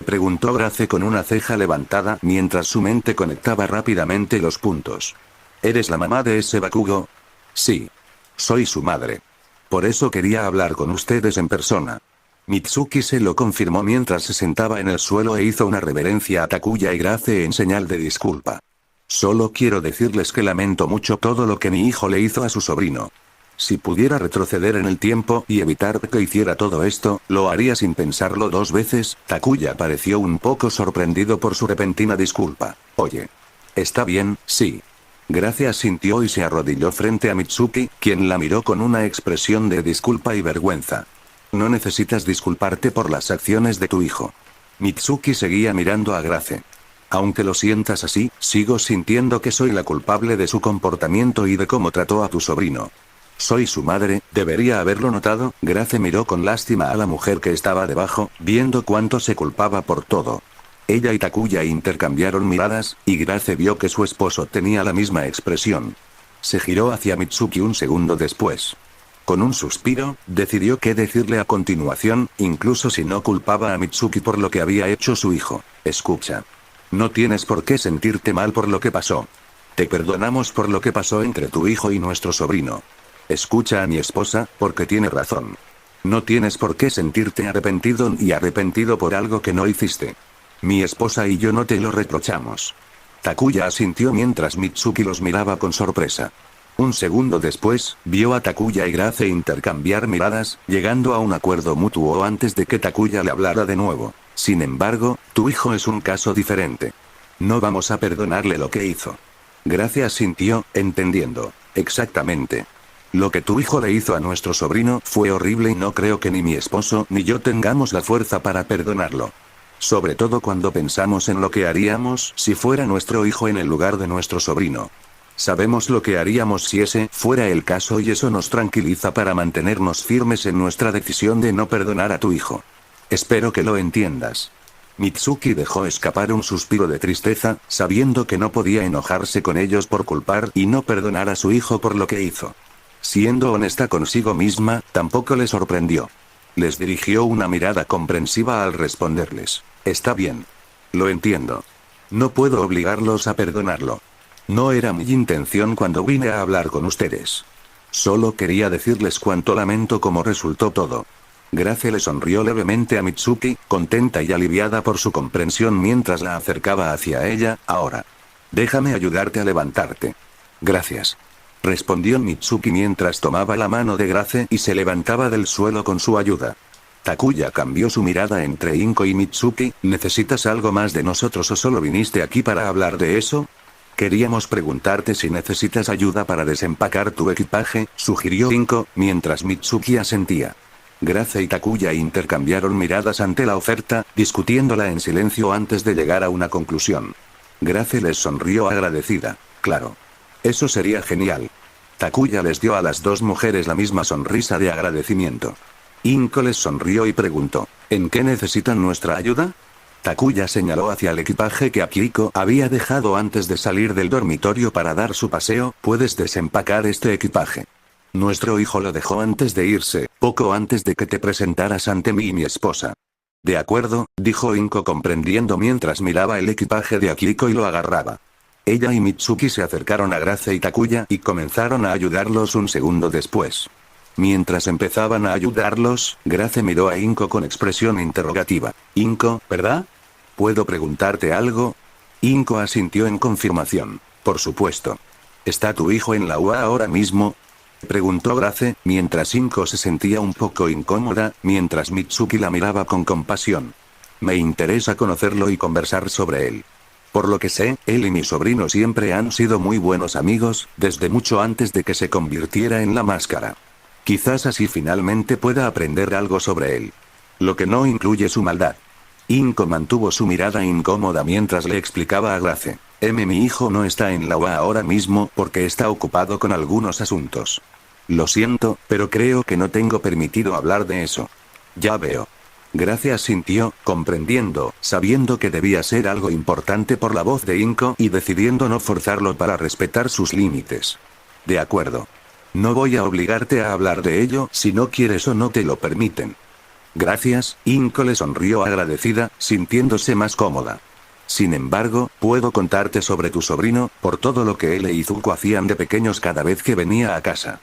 preguntó Grace con una ceja levantada mientras su mente conectaba rápidamente los puntos. ¿Eres la mamá de ese Bakugo? Sí. Soy su madre. Por eso quería hablar con ustedes en persona. Mitsuki se lo confirmó mientras se sentaba en el suelo e hizo una reverencia a Takuya y Grace en señal de disculpa. Solo quiero decirles que lamento mucho todo lo que mi hijo le hizo a su sobrino. Si pudiera retroceder en el tiempo y evitar que hiciera todo esto, lo haría sin pensarlo dos veces. Takuya pareció un poco sorprendido por su repentina disculpa. Oye. Está bien, sí. Grace asintió y se arrodilló frente a Mitsuki, quien la miró con una expresión de disculpa y vergüenza. No necesitas disculparte por las acciones de tu hijo. Mitsuki seguía mirando a Grace. Aunque lo sientas así, sigo sintiendo que soy la culpable de su comportamiento y de cómo trató a tu sobrino. Soy su madre, debería haberlo notado. Grace miró con lástima a la mujer que estaba debajo, viendo cuánto se culpaba por todo. Ella y Takuya intercambiaron miradas, y Grace vio que su esposo tenía la misma expresión. Se giró hacia Mitsuki un segundo después. Con un suspiro, decidió qué decirle a continuación, incluso si no culpaba a Mitsuki por lo que había hecho su hijo. Escucha. No tienes por qué sentirte mal por lo que pasó. Te perdonamos por lo que pasó entre tu hijo y nuestro sobrino. Escucha a mi esposa, porque tiene razón. No tienes por qué sentirte arrepentido ni arrepentido por algo que no hiciste. Mi esposa y yo no te lo reprochamos. Takuya asintió mientras Mitsuki los miraba con sorpresa. Un segundo después, vio a Takuya y Grace intercambiar miradas, llegando a un acuerdo mutuo antes de que Takuya le hablara de nuevo. Sin embargo, tu hijo es un caso diferente. No vamos a perdonarle lo que hizo. Grace asintió, entendiendo. Exactamente. Lo que tu hijo le hizo a nuestro sobrino fue horrible y no creo que ni mi esposo ni yo tengamos la fuerza para perdonarlo. Sobre todo cuando pensamos en lo que haríamos si fuera nuestro hijo en el lugar de nuestro sobrino. Sabemos lo que haríamos si ese fuera el caso y eso nos tranquiliza para mantenernos firmes en nuestra decisión de no perdonar a tu hijo. Espero que lo entiendas. Mitsuki dejó escapar un suspiro de tristeza, sabiendo que no podía enojarse con ellos por culpar y no perdonar a su hijo por lo que hizo. Siendo honesta consigo misma, tampoco le sorprendió. Les dirigió una mirada comprensiva al responderles. Está bien. Lo entiendo. No puedo obligarlos a perdonarlo. No era mi intención cuando vine a hablar con ustedes. Solo quería decirles cuánto lamento cómo resultó todo. Grace le sonrió levemente a Mitsuki, contenta y aliviada por su comprensión mientras la acercaba hacia ella. Ahora. Déjame ayudarte a levantarte. Gracias. respondió Mitsuki mientras tomaba la mano de Grace y se levantaba del suelo con su ayuda. Takuya cambió su mirada entre Inko y Mitsuki. ¿Necesitas algo más de nosotros o solo viniste aquí para hablar de eso? Queríamos preguntarte si necesitas ayuda para desempacar tu equipaje, sugirió Inko, mientras Mitsuki asentía. Grace y Takuya intercambiaron miradas ante la oferta, discutiéndola en silencio antes de llegar a una conclusión. Grace les sonrió agradecida. Claro. Eso sería genial. Takuya les dio a las dos mujeres la misma sonrisa de agradecimiento. Inko les sonrió y preguntó, ¿en qué necesitan nuestra ayuda? Takuya señaló hacia el equipaje que Akihiko había dejado antes de salir del dormitorio para dar su paseo. Puedes desempacar este equipaje. Nuestro hijo lo dejó antes de irse, poco antes de que te presentaras ante mí y mi esposa. De acuerdo, dijo Inko comprendiendo mientras miraba el equipaje de Akihiko y lo agarraba. Ella y Mitsuki se acercaron a Grace y Takuya y comenzaron a ayudarlos un segundo después. Mientras empezaban a ayudarlos, Grace miró a Inko con expresión interrogativa. Inko, ¿verdad? ¿Puedo preguntarte algo? Inko asintió en confirmación. Por supuesto. ¿Está tu hijo en la UA ahora mismo? Preguntó Grace, mientras Inko se sentía un poco incómoda, mientras Mitsuki la miraba con compasión. Me interesa conocerlo y conversar sobre él. Por lo que sé, él y mi sobrino siempre han sido muy buenos amigos, desde mucho antes de que se convirtiera en la máscara. Quizás así finalmente pueda aprender algo sobre él. Lo que no incluye su maldad. Inko mantuvo su mirada incómoda mientras le explicaba a Grace. Mi hijo no está en la UA ahora mismo porque está ocupado con algunos asuntos. Lo siento, pero creo que no tengo permitido hablar de eso. Ya veo. Grace asintió, comprendiendo, sabiendo que debía ser algo importante por la voz de Inko y decidiendo no forzarlo para respetar sus límites. De acuerdo. No voy a obligarte a hablar de ello si no quieres o no te lo permiten. Gracias, Inko le sonrió agradecida, sintiéndose más cómoda. Sin embargo, puedo contarte sobre tu sobrino, por todo lo que él e Izuku hacían de pequeños cada vez que venía a casa.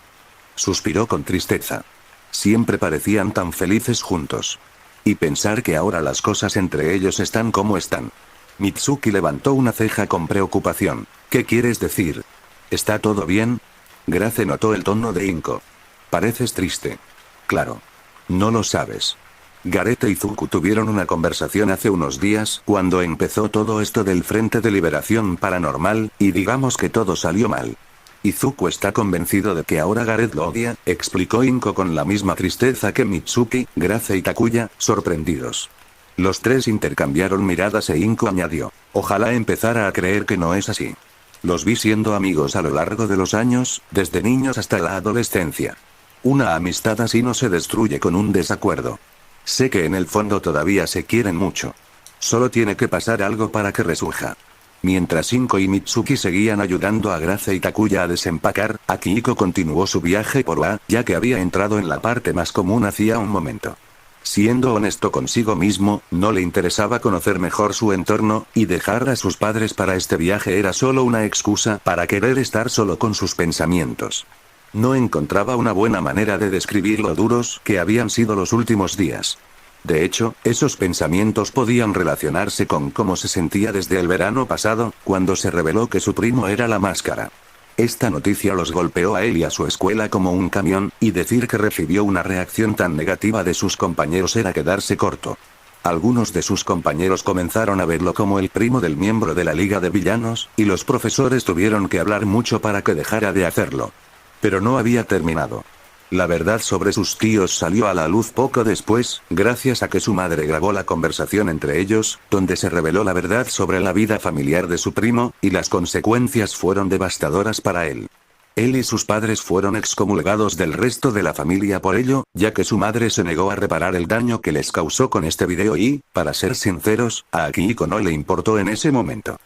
Suspiró con tristeza. Siempre parecían tan felices juntos. Y pensar que ahora las cosas entre ellos están como están. Mitsuki levantó una ceja con preocupación. ¿Qué quieres decir? ¿Está todo bien? Grace notó el tono de Inko. Pareces triste. Claro. No lo sabes. Gareth e Izuku tuvieron una conversación hace unos días, cuando empezó todo esto del Frente de Liberación Paranormal, y digamos que todo salió mal. Izuku está convencido de que ahora Gareth lo odia, explicó Inko con la misma tristeza que Mitsuki, Grace y Takuya, sorprendidos. Los tres intercambiaron miradas e Inko añadió. Ojalá empezara a creer que no es así. Los vi siendo amigos a lo largo de los años, desde niños hasta la adolescencia. Una amistad así no se destruye con un desacuerdo. Sé que en el fondo todavía se quieren mucho. Solo tiene que pasar algo para que resurja. Mientras Inko y Mitsuki seguían ayudando a Grace y Takuya a desempacar, Akihiko continuó su viaje por UA, ya que había entrado en la parte más común hacía un momento. Siendo honesto consigo mismo, no le interesaba conocer mejor su entorno, y dejar a sus padres para este viaje era solo una excusa para querer estar solo con sus pensamientos. No encontraba una buena manera de describir lo duros que habían sido los últimos días. De hecho, esos pensamientos podían relacionarse con cómo se sentía desde el verano pasado, cuando se reveló que su primo era la máscara. Esta noticia los golpeó a él y a su escuela como un camión, y decir que recibió una reacción tan negativa de sus compañeros era quedarse corto. Algunos de sus compañeros comenzaron a verlo como el primo del miembro de la Liga de Villanos, y los profesores tuvieron que hablar mucho para que dejara de hacerlo. Pero no había terminado. La verdad sobre sus tíos salió a la luz poco después, gracias a que su madre grabó la conversación entre ellos, donde se reveló la verdad sobre la vida familiar de su primo, y las consecuencias fueron devastadoras para él. Él y sus padres fueron excomulgados del resto de la familia por ello, ya que su madre se negó a reparar el daño que les causó con este video y, para ser sinceros, a Akihiko no le importó en ese momento.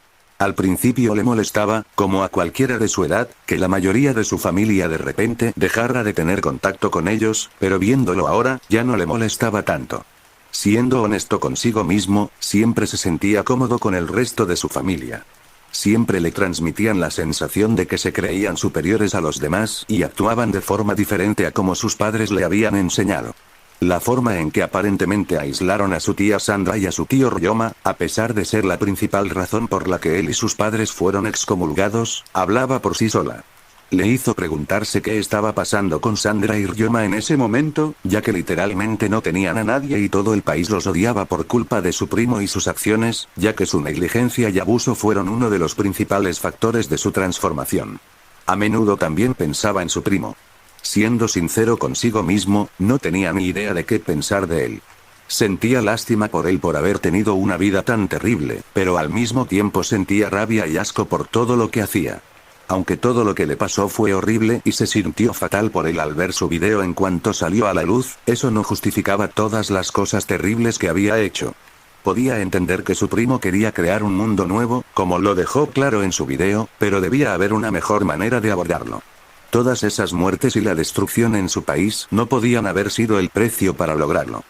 Al principio le molestaba, como a cualquiera de su edad, que la mayoría de su familia de repente dejara de tener contacto con ellos, pero viéndolo ahora, ya no le molestaba tanto. Siendo honesto consigo mismo, siempre se sentía cómodo con el resto de su familia. Siempre le transmitían la sensación de que se creían superiores a los demás y actuaban de forma diferente a como sus padres le habían enseñado. La forma en que aparentemente aislaron a su tía Sandra y a su tío Ryoma, a pesar de ser la principal razón por la que él y sus padres fueron excomulgados, hablaba por sí sola. Le hizo preguntarse qué estaba pasando con Sandra y Ryoma en ese momento, ya que literalmente no tenían a nadie y todo el país los odiaba por culpa de su primo y sus acciones, ya que su negligencia y abuso fueron uno de los principales factores de su transformación. A menudo también pensaba en su primo. Siendo sincero consigo mismo, no tenía ni idea de qué pensar de él. Sentía lástima por él por haber tenido una vida tan terrible, pero al mismo tiempo sentía rabia y asco por todo lo que hacía. Aunque todo lo que le pasó fue horrible y se sintió fatal por él al ver su video en cuanto salió a la luz, eso no justificaba todas las cosas terribles que había hecho. Podía entender que su primo quería crear un mundo nuevo, como lo dejó claro en su video, pero debía haber una mejor manera de abordarlo. Todas esas muertes y la destrucción en su país no podían haber sido el precio para lograrlo.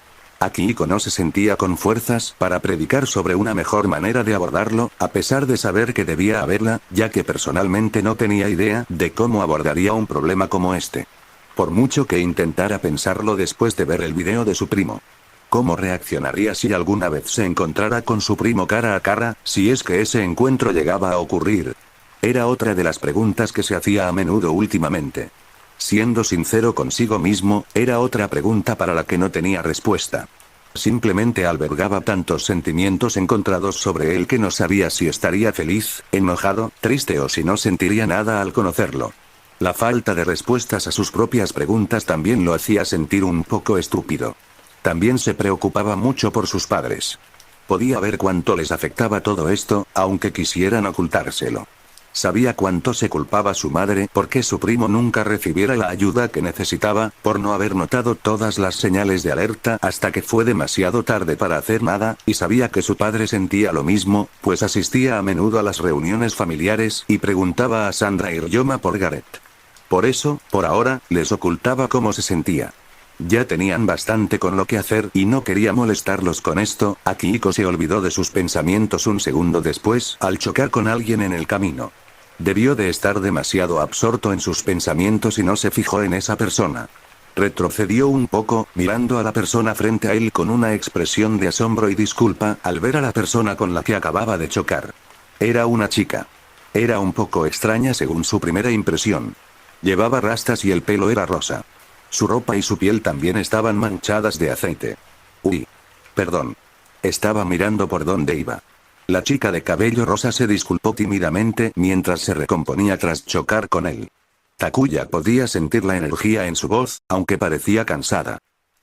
Akihiko no se sentía con fuerzas para predicar sobre una mejor manera de abordarlo, a pesar de saber que debía haberla, ya que personalmente no tenía idea de cómo abordaría un problema como este. Por mucho que intentara pensarlo después de ver el video de su primo. ¿Cómo reaccionaría si alguna vez se encontrara con su primo cara a cara, si es que ese encuentro llegaba a ocurrir? Era otra de las preguntas que se hacía a menudo últimamente. Siendo sincero consigo mismo, era otra pregunta para la que no tenía respuesta. Simplemente albergaba tantos sentimientos encontrados sobre él que no sabía si estaría feliz, enojado, triste o si no sentiría nada al conocerlo. La falta de respuestas a sus propias preguntas también lo hacía sentir un poco estúpido. También se preocupaba mucho por sus padres. Podía ver cuánto les afectaba todo esto, aunque quisieran ocultárselo. Sabía cuánto se culpaba su madre porque su primo nunca recibiera la ayuda que necesitaba, por no haber notado todas las señales de alerta hasta que fue demasiado tarde para hacer nada, y sabía que su padre sentía lo mismo, pues asistía a menudo a las reuniones familiares y preguntaba a Sandra y Ryoma por Gareth. Por eso, por ahora, les ocultaba cómo se sentía. Ya tenían bastante con lo que hacer y no quería molestarlos con esto. Akihiko se olvidó de sus pensamientos un segundo después, al chocar con alguien en el camino. Debió de estar demasiado absorto en sus pensamientos y no se fijó en esa persona. Retrocedió un poco, mirando a la persona frente a él con una expresión de asombro y disculpa al ver a la persona con la que acababa de chocar. Era una chica. Era un poco extraña según su primera impresión. Llevaba rastas y el pelo era rosa. Su ropa y su piel también estaban manchadas de aceite. Uy. Perdón. Estaba mirando por dónde iba. La chica de cabello rosa se disculpó tímidamente mientras se recomponía tras chocar con él. Takuya podía sentir la energía en su voz, aunque parecía cansada.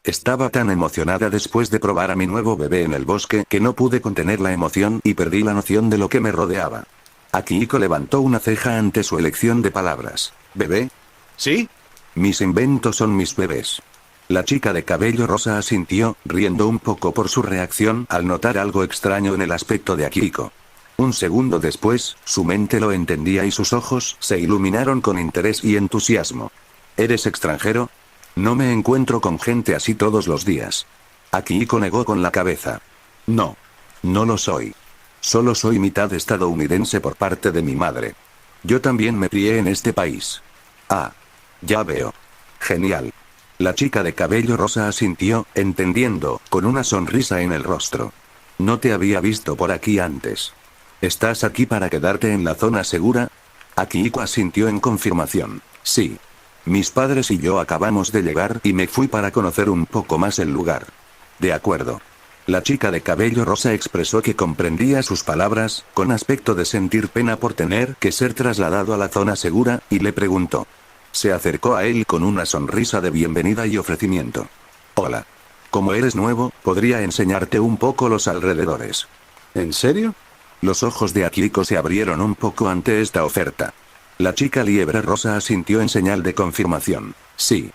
Estaba tan emocionada después de probar a mi nuevo bebé en el bosque que no pude contener la emoción y perdí la noción de lo que me rodeaba. Akihiko levantó una ceja ante su elección de palabras. ¿Bebé? ¿Sí? Mis inventos son mis bebés. La chica de cabello rosa asintió, riendo un poco por su reacción al notar algo extraño en el aspecto de Akihiko. Un segundo después, su mente lo entendía y sus ojos se iluminaron con interés y entusiasmo. ¿Eres extranjero? No me encuentro con gente así todos los días. Akihiko negó con la cabeza. No. No lo soy. Solo soy mitad estadounidense por parte de mi madre. Yo también me crié en este país. Ah. Ya veo. Genial. La chica de cabello rosa asintió, entendiendo, con una sonrisa en el rostro. No te había visto por aquí antes. ¿Estás aquí para quedarte en la zona segura? Akihiko asintió en confirmación. Sí. Mis padres y yo acabamos de llegar y me fui para conocer un poco más el lugar. De acuerdo. La chica de cabello rosa expresó que comprendía sus palabras, con aspecto de sentir pena por tener que ser trasladado a la zona segura, y le preguntó. Se acercó a él con una sonrisa de bienvenida y ofrecimiento. Hola. Como eres nuevo, podría enseñarte un poco los alrededores. ¿En serio? Los ojos de Akihiko se abrieron un poco ante esta oferta. La chica liebre rosa asintió en señal de confirmación. Sí.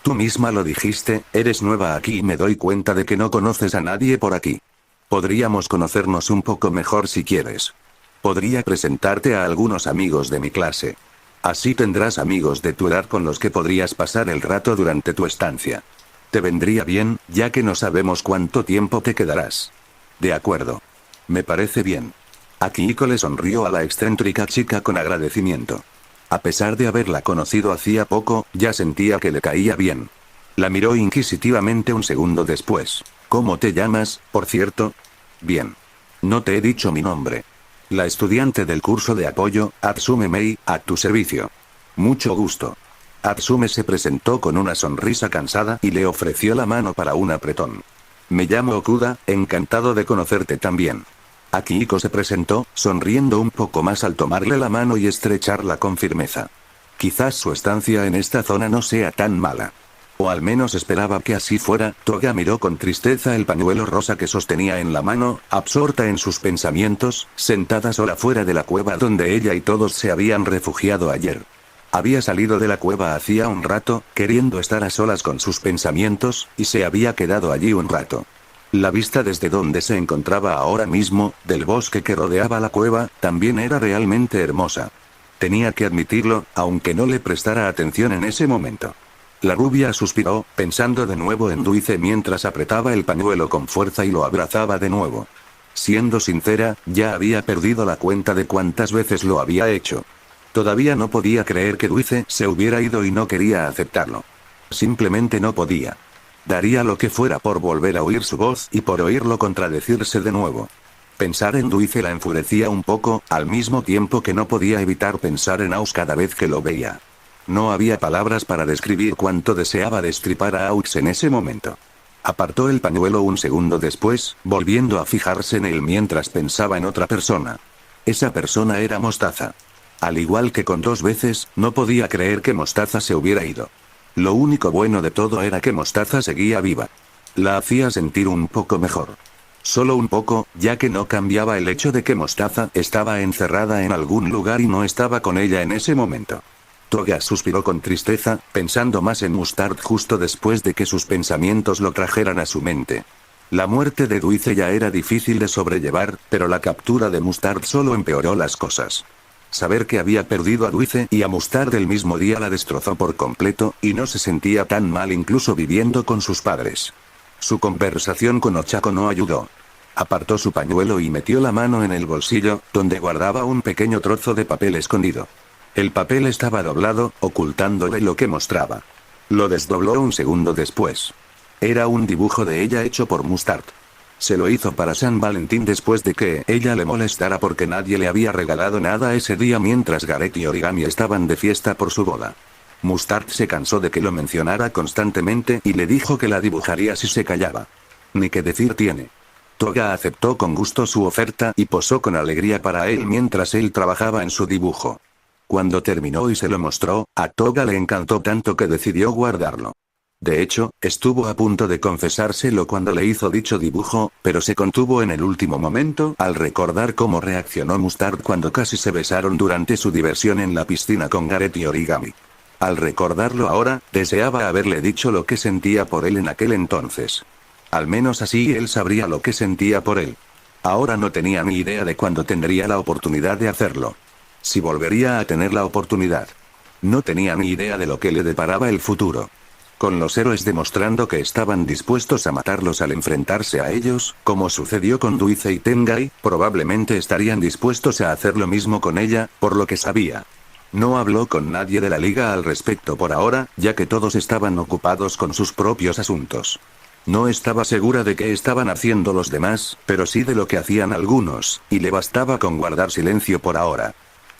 Tú misma lo dijiste, eres nueva aquí y me doy cuenta de que no conoces a nadie por aquí. Podríamos conocernos un poco mejor si quieres. Podría presentarte a algunos amigos de mi clase. Así tendrás amigos de tu edad con los que podrías pasar el rato durante tu estancia. Te vendría bien, ya que no sabemos cuánto tiempo te quedarás. De acuerdo. Me parece bien. Akihiko le sonrió a la excéntrica chica con agradecimiento. A pesar de haberla conocido hacía poco, ya sentía que le caía bien. La miró inquisitivamente un segundo después. ¿Cómo te llamas, por cierto? Bien. No te he dicho mi nombre. La estudiante del curso de apoyo, Atsume Mei, a tu servicio. Mucho gusto. Atsume se presentó con una sonrisa cansada y le ofreció la mano para un apretón. Me llamo Okuda, encantado de conocerte también. Akihiko se presentó, sonriendo un poco más al tomarle la mano y estrecharla con firmeza. Quizás su estancia en esta zona no sea tan mala. O al menos esperaba que así fuera. Toga miró con tristeza el pañuelo rosa que sostenía en la mano, absorta en sus pensamientos, sentada sola fuera de la cueva donde ella y todos se habían refugiado ayer. Había salido de la cueva hacía un rato, queriendo estar a solas con sus pensamientos, y se había quedado allí un rato. La vista desde donde se encontraba ahora mismo, del bosque que rodeaba la cueva, también era realmente hermosa. Tenía que admitirlo, aunque no le prestara atención en ese momento. La rubia suspiró, pensando de nuevo en Dulce mientras apretaba el pañuelo con fuerza y lo abrazaba de nuevo. Siendo sincera, ya había perdido la cuenta de cuántas veces lo había hecho. Todavía no podía creer que Dulce se hubiera ido y no quería aceptarlo. Simplemente no podía. Daría lo que fuera por volver a oír su voz y por oírlo contradecirse de nuevo. Pensar en Dulce la enfurecía un poco, al mismo tiempo que no podía evitar pensar en Aux cada vez que lo veía. No había palabras para describir cuánto deseaba destripar a Aux en ese momento. Apartó el pañuelo un segundo después, volviendo a fijarse en él mientras pensaba en otra persona. Esa persona era Mostaza. Al igual que con 2 veces, no podía creer que Mostaza se hubiera ido. Lo único bueno de todo era que Mostaza seguía viva. La hacía sentir un poco mejor. Solo un poco, ya que no cambiaba el hecho de que Mostaza estaba encerrada en algún lugar y no estaba con ella en ese momento. Toga suspiró con tristeza, pensando más en Mustard justo después de que sus pensamientos lo trajeran a su mente. La muerte de Dulce ya era difícil de sobrellevar, pero la captura de Mustard solo empeoró las cosas. Saber que había perdido a Dulce y a Mustard el mismo día la destrozó por completo, y no se sentía tan mal incluso viviendo con sus padres. Su conversación con Ochako no ayudó. Apartó su pañuelo y metió la mano en el bolsillo, donde guardaba un pequeño trozo de papel escondido. El papel estaba doblado, ocultándole lo que mostraba. Lo desdobló un segundo después. Era un dibujo de ella hecho por Mustard. Se lo hizo para San Valentín después de que ella le molestara porque nadie le había regalado nada ese día mientras Gareth y Origami estaban de fiesta por su boda. Mustard se cansó de que lo mencionara constantemente y le dijo que la dibujaría si se callaba. Ni qué decir tiene. Toga aceptó con gusto su oferta y posó con alegría para él mientras él trabajaba en su dibujo. Cuando terminó y se lo mostró, a Toga le encantó tanto que decidió guardarlo. De hecho, estuvo a punto de confesárselo cuando le hizo dicho dibujo, pero se contuvo en el último momento al recordar cómo reaccionó Mustard cuando casi se besaron durante su diversión en la piscina con Gareth y Origami. Al recordarlo ahora, deseaba haberle dicho lo que sentía por él en aquel entonces. Al menos así él sabría lo que sentía por él. Ahora no tenía ni idea de cuándo tendría la oportunidad de hacerlo. Si volvería a tener la oportunidad. No tenía ni idea de lo que le deparaba el futuro. Con los héroes demostrando que estaban dispuestos a matarlos al enfrentarse a ellos, como sucedió con Dulce y Tengai, probablemente estarían dispuestos a hacer lo mismo con ella, por lo que sabía. No habló con nadie de la liga al respecto por ahora, ya que todos estaban ocupados con sus propios asuntos. No estaba segura de qué estaban haciendo los demás, pero sí de lo que hacían algunos, y le bastaba con guardar silencio por ahora.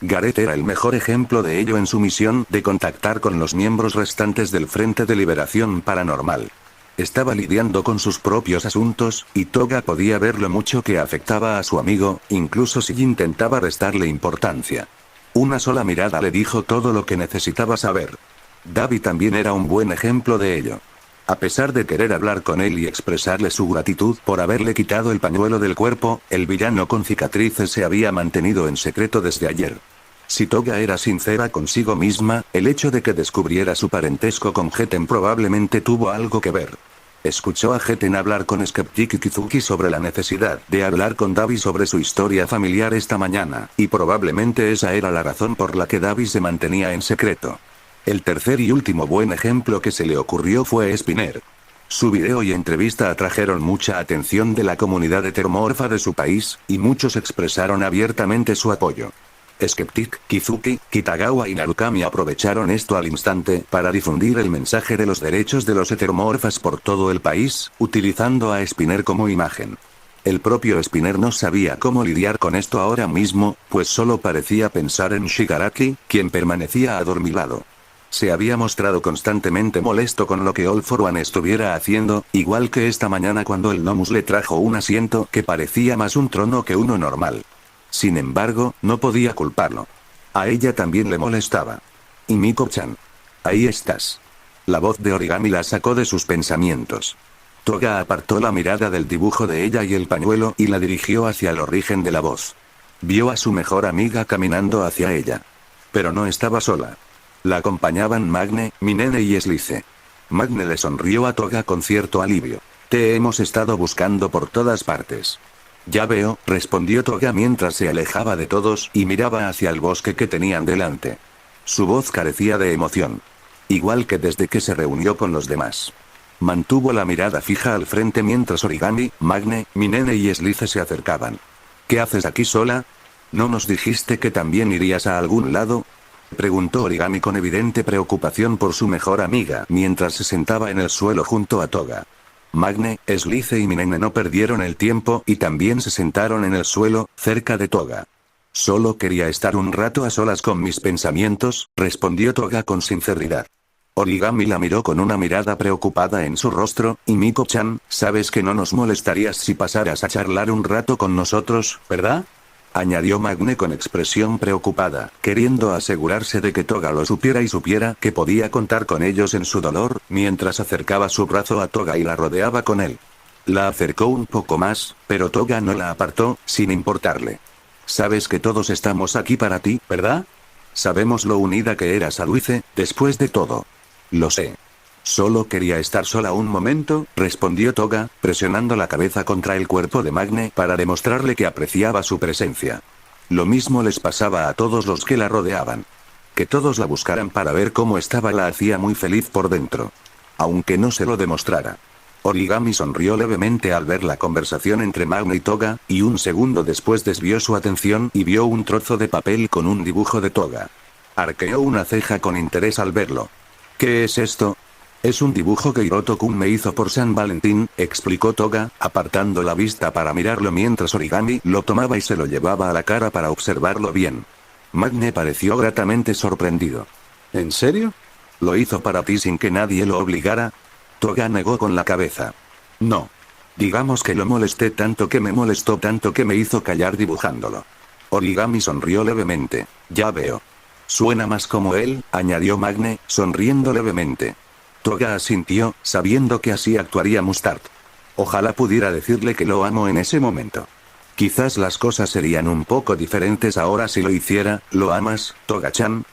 Gareth era el mejor ejemplo de ello en su misión de contactar con los miembros restantes del Frente de Liberación Paranormal. Estaba lidiando con sus propios asuntos, y Toga podía ver lo mucho que afectaba a su amigo, incluso si intentaba restarle importancia. Una sola mirada le dijo todo lo que necesitaba saber. Davi también era un buen ejemplo de ello. A pesar de querer hablar con él y expresarle su gratitud por haberle quitado el pañuelo del cuerpo, el villano con cicatrices se había mantenido en secreto desde ayer. Si Toga era sincera consigo misma, el hecho de que descubriera su parentesco con Geten probablemente tuvo algo que ver. Escuchó a Geten hablar con Skeptic y Kizuki sobre la necesidad de hablar con Davi sobre su historia familiar esta mañana, y probablemente esa era la razón por la que Davi se mantenía en secreto. El tercer y último buen ejemplo que se le ocurrió fue Spinner. Su video y entrevista atrajeron mucha atención de la comunidad heteromorfa de su país, y muchos expresaron abiertamente su apoyo. Skeptic, Kizuki, Kitagawa y Narukami aprovecharon esto al instante para difundir el mensaje de los derechos de los heteromorfas por todo el país, utilizando a Spinner como imagen. El propio Spinner no sabía cómo lidiar con esto ahora mismo, pues solo parecía pensar en Shigaraki, quien permanecía adormilado. Se había mostrado constantemente molesto con lo que All for One estuviera haciendo, igual que esta mañana cuando el Nomus le trajo un asiento que parecía más un trono que uno normal. Sin embargo, no podía culparlo. A ella también le molestaba. Y Miko-chan. Ahí estás. La voz de Origami la sacó de sus pensamientos. Toga apartó la mirada del dibujo de ella y el pañuelo y la dirigió hacia el origen de la voz. Vio a su mejor amiga caminando hacia ella. Pero no estaba sola. La acompañaban Magne, Minene y Slice. Magne le sonrió a Toga con cierto alivio. Te hemos estado buscando por todas partes. Ya veo, respondió Toga mientras se alejaba de todos y miraba hacia el bosque que tenían delante. Su voz carecía de emoción. Igual que desde que se reunió con los demás. Mantuvo la mirada fija al frente mientras Origami, Magne, Minene y Slice se acercaban. ¿Qué haces aquí sola? ¿No nos dijiste que también irías a algún lado? Preguntó Origami con evidente preocupación por su mejor amiga mientras se sentaba en el suelo junto a Toga. Magne, Slice y Minene no perdieron el tiempo y también se sentaron en el suelo, cerca de Toga. Solo quería estar un rato a solas con mis pensamientos, respondió Toga con sinceridad. Origami la miró con una mirada preocupada en su rostro, y Miko-chan, sabes que no nos molestarías si pasaras a charlar un rato con nosotros, ¿verdad? Añadió Magne con expresión preocupada, queriendo asegurarse de que Toga lo supiera y supiera que podía contar con ellos en su dolor, mientras acercaba su brazo a Toga y la rodeaba con él. La acercó un poco más, pero Toga no la apartó, sin importarle. Sabes que todos estamos aquí para ti, ¿verdad? Sabemos lo unida que eras a Luise, después de todo. Lo sé. Solo quería estar sola un momento, respondió Toga, presionando la cabeza contra el cuerpo de Magne para demostrarle que apreciaba su presencia. Lo mismo les pasaba a todos los que la rodeaban. Que todos la buscaran para ver cómo estaba la hacía muy feliz por dentro. Aunque no se lo demostrara. Origami sonrió levemente al ver la conversación entre Magne y Toga, y un segundo después desvió su atención y vio un trozo de papel con un dibujo de Toga. Arqueó una ceja con interés al verlo. ¿Qué es esto? Es un dibujo que Hiroto-kun me hizo por San Valentín, explicó Toga, apartando la vista para mirarlo mientras Origami lo tomaba y se lo llevaba a la cara para observarlo bien. Magne pareció gratamente sorprendido. ¿En serio? ¿Lo hizo para ti sin que nadie lo obligara? Toga negó con la cabeza. No. Digamos que lo molesté tanto que me molestó tanto que me hizo callar dibujándolo. Origami sonrió levemente. Ya veo. Suena más como él, añadió Magne, sonriendo levemente. Toga asintió, sabiendo que así actuaría Mustard. Ojalá pudiera decirle que lo amo en ese momento. Quizás las cosas serían un poco diferentes ahora si lo hiciera. ¿Lo amas, Toga-chan?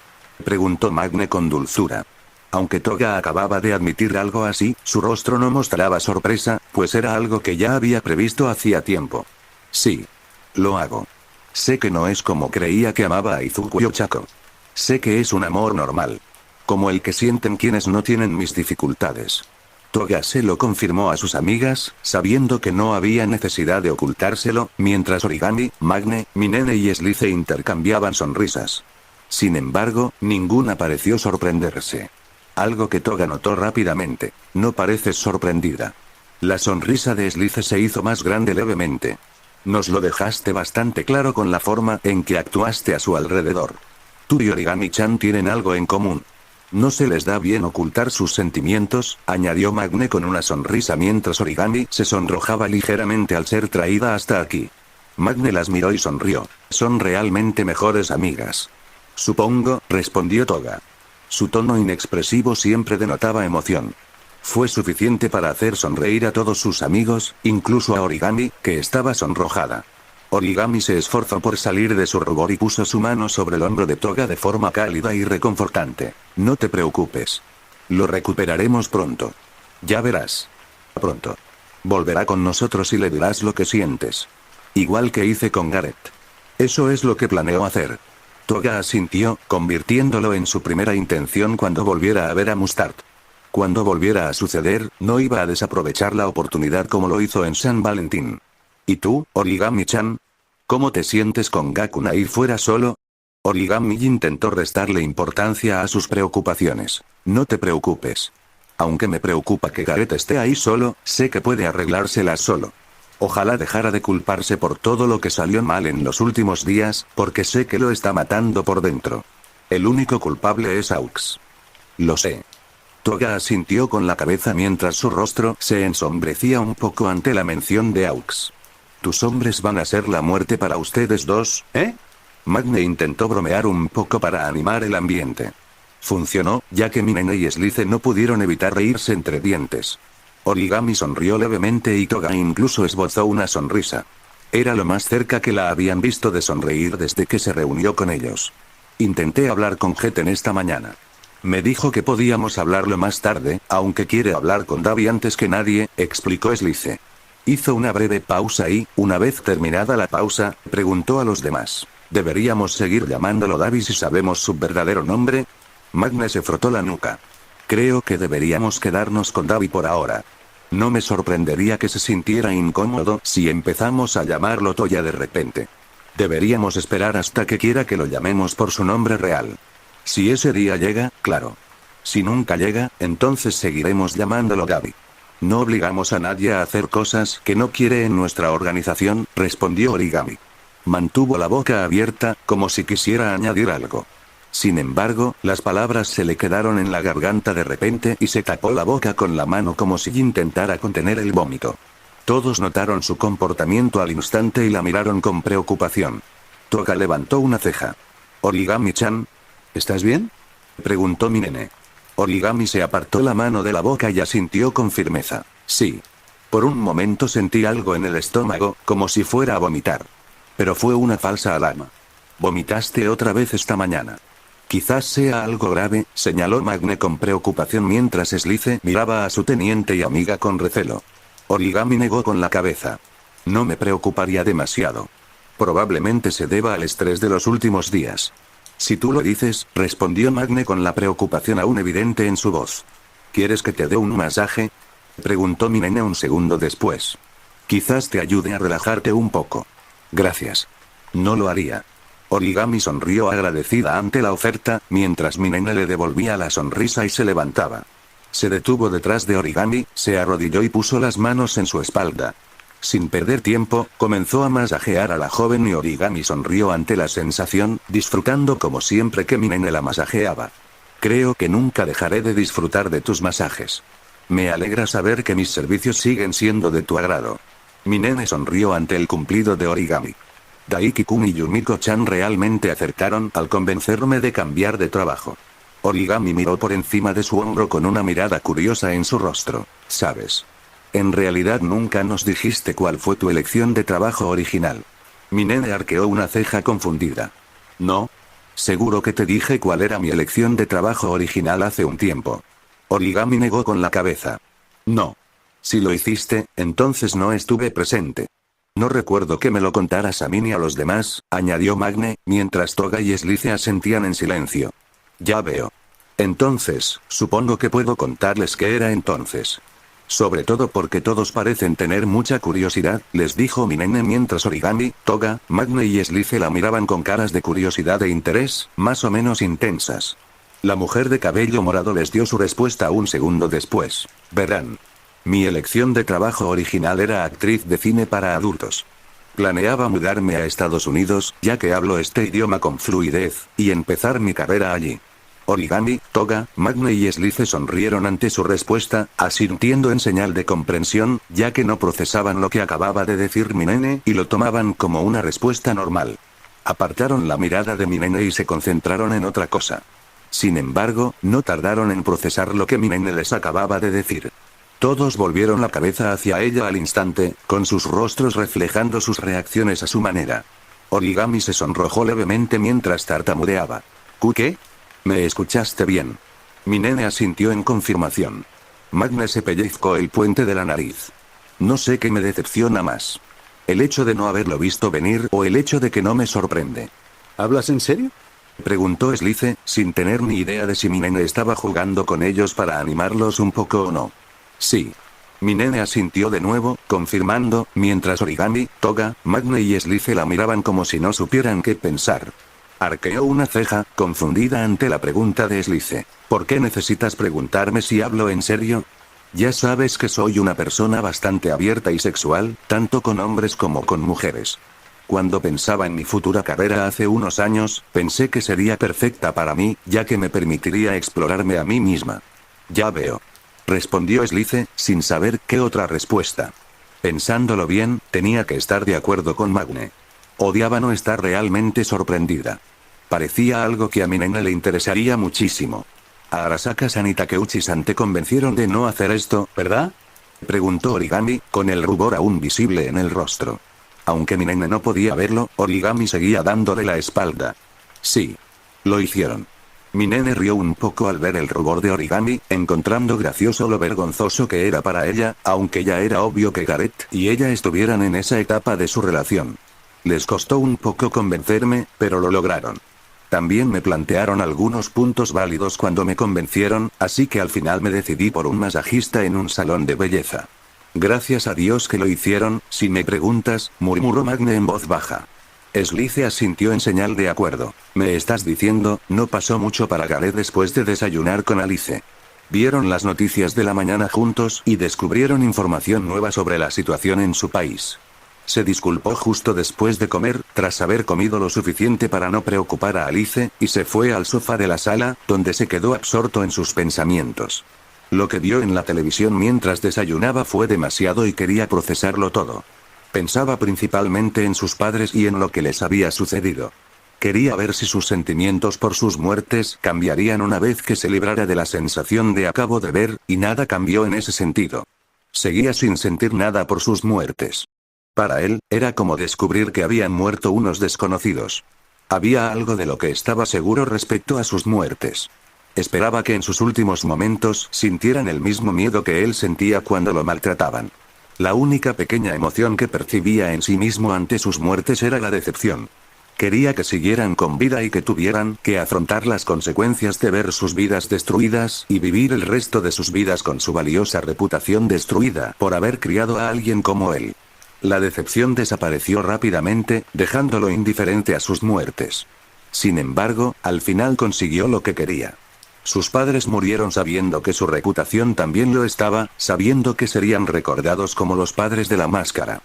Preguntó Magne con dulzura. Aunque Toga acababa de admitir algo así, su rostro no mostraba sorpresa, pues era algo que ya había previsto hacía tiempo. Sí. Lo hago. Sé que no es como creía que amaba a Izuku Ochako. Sé que es un amor normal. Como el que sienten quienes no tienen mis dificultades. Toga se lo confirmó a sus amigas, sabiendo que no había necesidad de ocultárselo, mientras Origami, Magne, Minene y Slice intercambiaban sonrisas. Sin embargo, ninguna pareció sorprenderse. Algo que Toga notó rápidamente. No pareces sorprendida. La sonrisa de Slice se hizo más grande levemente. Nos lo dejaste bastante claro con la forma en que actuaste a su alrededor. Tú y Origami-chan tienen algo en común. No se les da bien ocultar sus sentimientos, añadió Magne con una sonrisa mientras Origami se sonrojaba ligeramente al ser traída hasta aquí. Magne las miró y sonrió. Son realmente mejores amigas. Supongo, respondió Toga. Su tono inexpresivo siempre denotaba emoción. Fue suficiente para hacer sonreír a todos sus amigos, incluso a Origami, que estaba sonrojada. Origami se esforzó por salir de su rubor y puso su mano sobre el hombro de Toga de forma cálida y reconfortante. No te preocupes. Lo recuperaremos pronto. Ya verás. Pronto. Volverá con nosotros y le dirás lo que sientes. Igual que hice con Gareth. Eso es lo que planeo hacer. Toga asintió, convirtiéndolo en su primera intención cuando volviera a ver a Mustard. Cuando volviera a suceder, no iba a desaprovechar la oportunidad como lo hizo en San Valentín. ¿Y tú, Origami-chan? ¿Cómo te sientes con Gakuna ir fuera solo? Origami intentó restarle importancia a sus preocupaciones. No te preocupes. Aunque me preocupa que Gareth esté ahí solo, sé que puede arreglárselas solo. Ojalá dejara de culparse por todo lo que salió mal en los últimos días, porque sé que lo está matando por dentro. El único culpable es Aux. Lo sé. Toga asintió con la cabeza mientras su rostro se ensombrecía un poco ante la mención de Aux. Tus hombres van a ser la muerte para ustedes dos, ¿eh? Magne intentó bromear un poco para animar el ambiente. Funcionó, ya que Minene y Slice no pudieron evitar reírse entre dientes. Origami sonrió levemente y Toga incluso esbozó una sonrisa. Era lo más cerca que la habían visto de sonreír desde que se reunió con ellos. Intenté hablar con Geten esta mañana. Me dijo que podíamos hablarlo más tarde, aunque quiere hablar con Davi antes que nadie, explicó Slice. Hizo una breve pausa y, una vez terminada la pausa, preguntó a los demás. ¿Deberíamos seguir llamándolo Davi si sabemos su verdadero nombre? Magne se frotó la nuca. Creo que deberíamos quedarnos con Davi por ahora. No me sorprendería que se sintiera incómodo si empezamos a llamarlo Toya de repente. Deberíamos esperar hasta que quiera que lo llamemos por su nombre real. Si ese día llega, claro. Si nunca llega, entonces seguiremos llamándolo Davi. No obligamos a nadie a hacer cosas que no quiere en nuestra organización, respondió Origami. Mantuvo la boca abierta, como si quisiera añadir algo. Sin embargo, las palabras se le quedaron en la garganta de repente y se tapó la boca con la mano como si intentara contener el vómito. Todos notaron su comportamiento al instante y la miraron con preocupación. Toga levantó una ceja. Origami-chan, ¿estás bien?, preguntó Minene. Origami se apartó la mano de la boca y asintió con firmeza. Sí. Por un momento sentí algo en el estómago, como si fuera a vomitar. Pero fue una falsa alarma. ¿Vomitaste otra vez esta mañana? Quizás sea algo grave, señaló Magne con preocupación mientras Slice miraba a su teniente y amiga con recelo. Origami negó con la cabeza. No me preocuparía demasiado. Probablemente se deba al estrés de los últimos días. Si tú lo dices, respondió Magne con la preocupación aún evidente en su voz. ¿Quieres que te dé un masaje?, preguntó Minene un segundo después. Quizás te ayude a relajarte un poco. Gracias. No lo haría. Origami sonrió agradecida ante la oferta, mientras Minene le devolvía la sonrisa y se levantaba. Se detuvo detrás de Origami, se arrodilló y puso las manos en su espalda. Sin perder tiempo, comenzó a masajear a la joven y Origami sonrió ante la sensación, disfrutando como siempre que Minene la masajeaba. Creo que nunca dejaré de disfrutar de tus masajes. Me alegra saber que mis servicios siguen siendo de tu agrado. Minene sonrió ante el cumplido de Origami. Daiki-kun y Yumiko-chan realmente acertaron al convencerme de cambiar de trabajo. Origami miró por encima de su hombro con una mirada curiosa en su rostro. ¿Sabes? En realidad nunca nos dijiste cuál fue tu elección de trabajo original. Minene arqueó una ceja confundida. No. Seguro que te dije cuál era mi elección de trabajo original hace un tiempo. Origami negó con la cabeza. No. Si lo hiciste, entonces no estuve presente. No recuerdo que me lo contaras a mí ni a los demás, añadió Magne, mientras Toga y Slice asentían en silencio. Ya veo. Entonces, supongo que puedo contarles qué era entonces. Sobre todo porque todos parecen tener mucha curiosidad, les dijo Minene mientras Origami, Toga, Magne y Slice la miraban con caras de curiosidad e interés, más o menos intensas. La mujer de cabello morado les dio su respuesta un segundo después. Verán. Mi elección de trabajo original era actriz de cine para adultos. Planeaba mudarme a Estados Unidos, ya que hablo este idioma con fluidez, y empezar mi carrera allí. Origami, Toga, Magne y Slice sonrieron ante su respuesta, asintiendo en señal de comprensión, ya que no procesaban lo que acababa de decir Minene y lo tomaban como una respuesta normal. Apartaron la mirada de Minene y se concentraron en otra cosa. Sin embargo, no tardaron en procesar lo que Minene les acababa de decir. Todos volvieron la cabeza hacia ella al instante, con sus rostros reflejando sus reacciones a su manera. Origami se sonrojó levemente mientras tartamudeaba. ¿Qué? ¿Me escuchaste bien? Minene asintió en confirmación. Magne se pellizcó el puente de la nariz. No sé qué me decepciona más. El hecho de no haberlo visto venir o el hecho de que no me sorprende. ¿Hablas en serio?, preguntó Slice, sin tener ni idea de si Minene estaba jugando con ellos para animarlos un poco o no. Sí. Minene asintió de nuevo, confirmando, mientras Origami, Toga, Magne y Slice la miraban como si no supieran qué pensar. Arqueó una ceja, confundida ante la pregunta de Slice. ¿Por qué necesitas preguntarme si hablo en serio? Ya sabes que soy una persona bastante abierta y sexual, tanto con hombres como con mujeres. Cuando pensaba en mi futura carrera hace unos años, pensé que sería perfecta para mí, ya que me permitiría explorarme a mí misma. Ya veo. Respondió Slice, sin saber qué otra respuesta. Pensándolo bien, tenía que estar de acuerdo con Magne. Odiaba no estar realmente sorprendida. Parecía algo que a mi nena le interesaría muchísimo. A Arasaka-san y Takeuchi-san te convencieron de no hacer esto, ¿verdad? Preguntó Origami, con el rubor aún visible en el rostro. Aunque mi nena no podía verlo, Origami seguía dándole la espalda. Sí. Lo hicieron. Mi nene rió un poco al ver el rubor de Origami, encontrando gracioso lo vergonzoso que era para ella, aunque ya era obvio que Gareth y ella estuvieran en esa etapa de su relación. Les costó un poco convencerme, pero lo lograron. También me plantearon algunos puntos válidos cuando me convencieron, así que al final me decidí por un masajista en un salón de belleza. Gracias a Dios que lo hicieron, si me preguntas, murmuró Magne en voz baja. Slice asintió en señal de acuerdo. Me estás diciendo, no pasó mucho para Gareth después de desayunar con Alice. Vieron las noticias de la mañana juntos y descubrieron información nueva sobre la situación en su país. Se disculpó justo después de comer, tras haber comido lo suficiente para no preocupar a Alice, y se fue al sofá de la sala, donde se quedó absorto en sus pensamientos. Lo que vio en la televisión mientras desayunaba fue demasiado y quería procesarlo todo. Pensaba principalmente en sus padres y en lo que les había sucedido. Quería ver si sus sentimientos por sus muertes cambiarían una vez que se librara de la sensación de acabo de ver, y nada cambió en ese sentido. Seguía sin sentir nada por sus muertes. Para él, era como descubrir que habían muerto unos desconocidos. Había algo de lo que estaba seguro respecto a sus muertes. Esperaba que en sus últimos momentos sintieran el mismo miedo que él sentía cuando lo maltrataban. La única pequeña emoción que percibía en sí mismo ante sus muertes era la decepción. Quería que siguieran con vida y que tuvieran que afrontar las consecuencias de ver sus vidas destruidas y vivir el resto de sus vidas con su valiosa reputación destruida por haber criado a alguien como él. La decepción desapareció rápidamente, dejándolo indiferente a sus muertes. Sin embargo, al final consiguió lo que quería. Sus padres murieron sabiendo que su reputación también lo estaba, sabiendo que serían recordados como los padres de la máscara.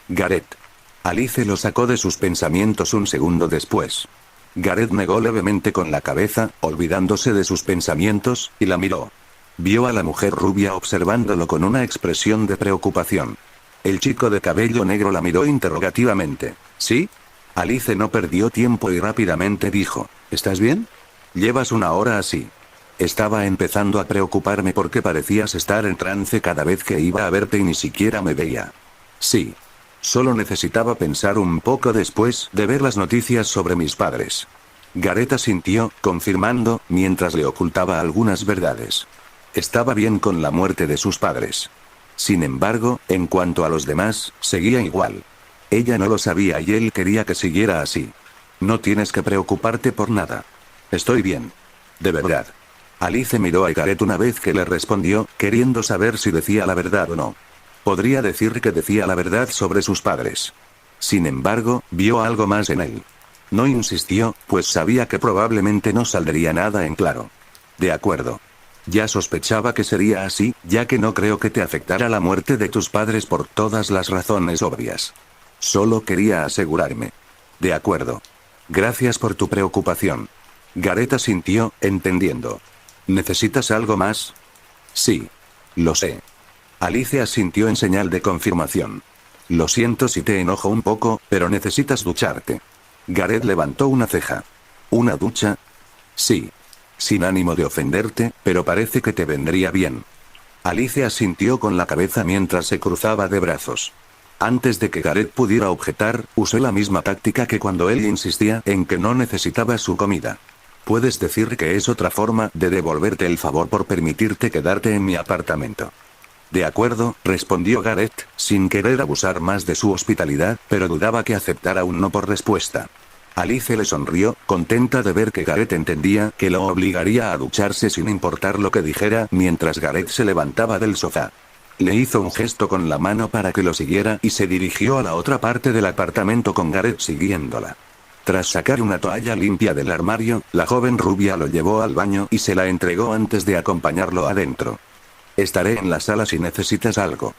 Gareth. Alice lo sacó de sus pensamientos un segundo después. Gareth negó levemente con la cabeza, olvidándose de sus pensamientos, y la miró. Vio a la mujer rubia observándolo con una expresión de preocupación. El chico de cabello negro la miró interrogativamente. ¿Sí? Alice no perdió tiempo y rápidamente dijo, ¿estás bien? Llevas una hora así. Estaba empezando a preocuparme porque parecías estar en trance cada vez que iba a verte y ni siquiera me veía. Sí. Solo necesitaba pensar un poco después de ver las noticias sobre mis padres. Gareth asintió, confirmando, mientras le ocultaba algunas verdades. Estaba bien con la muerte de sus padres. Sin embargo, en cuanto a los demás, seguía igual. Ella no lo sabía y él quería que siguiera así. No tienes que preocuparte por nada. Estoy bien. De verdad. Alice miró a Gareth una vez que le respondió, queriendo saber si decía la verdad o no. Podría decir que decía la verdad sobre sus padres. Sin embargo, vio algo más en él. No insistió, pues sabía que probablemente no saldría nada en claro. De acuerdo. Ya sospechaba que sería así, ya que no creo que te afectara la muerte de tus padres por todas las razones obvias. Solo quería asegurarme. De acuerdo. Gracias por tu preocupación. Gareth asintió, entendiendo. ¿Necesitas algo más? Sí. Lo sé. Alice asintió en señal de confirmación. Lo siento si te enojo un poco, pero necesitas ducharte. Gareth levantó una ceja. ¿Una ducha? Sí. Sin ánimo de ofenderte, pero parece que te vendría bien. Alice asintió con la cabeza mientras se cruzaba de brazos. Antes de que Gareth pudiera objetar, usó la misma táctica que cuando él insistía en que no necesitaba su comida. Puedes decir que es otra forma de devolverte el favor por permitirte quedarte en mi apartamento. De acuerdo, respondió Gareth, sin querer abusar más de su hospitalidad, pero dudaba que aceptara un no por respuesta. Alice le sonrió, contenta de ver que Gareth entendía que lo obligaría a ducharse sin importar lo que dijera, mientras Gareth se levantaba del sofá. Le hizo un gesto con la mano para que lo siguiera y se dirigió a la otra parte del apartamento con Gareth siguiéndola. Tras sacar una toalla limpia del armario, la joven rubia lo llevó al baño y se la entregó antes de acompañarlo adentro. Estaré en la sala si necesitas algo.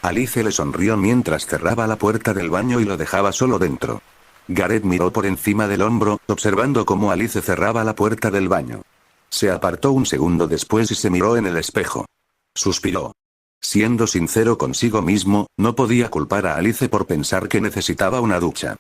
Alice le sonrió mientras cerraba la puerta del baño y lo dejaba solo dentro. Gareth miró por encima del hombro, observando cómo Alice cerraba la puerta del baño. Se apartó un segundo después y se miró en el espejo. Suspiró. Siendo sincero consigo mismo, no podía culpar a Alice por pensar que necesitaba una ducha.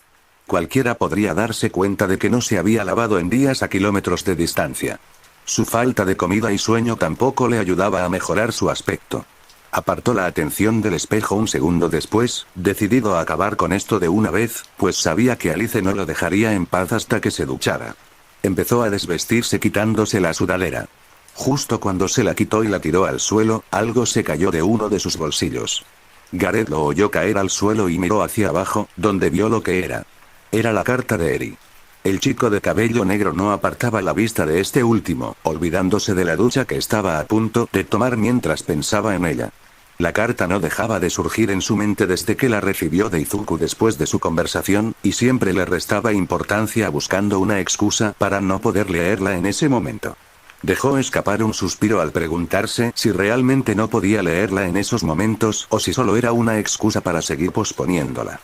Cualquiera podría darse cuenta de que no se había lavado en días a kilómetros de distancia. Su falta de comida y sueño tampoco le ayudaba a mejorar su aspecto. Apartó la atención del espejo un segundo después, decidido a acabar con esto de una vez, pues sabía que Alice no lo dejaría en paz hasta que se duchara. Empezó a desvestirse quitándose la sudadera. Justo cuando se la quitó y la tiró al suelo, algo se cayó de uno de sus bolsillos. Gareth lo oyó caer al suelo y miró hacia abajo, donde vio lo que era. Era la carta de Eri. El chico de cabello negro no apartaba la vista de este último, olvidándose de la ducha que estaba a punto de tomar mientras pensaba en ella. La carta no dejaba de surgir en su mente desde que la recibió de Izuku después de su conversación, y siempre le restaba importancia buscando una excusa para no poder leerla en ese momento. Dejó escapar un suspiro al preguntarse si realmente no podía leerla en esos momentos o si solo era una excusa para seguir posponiéndola.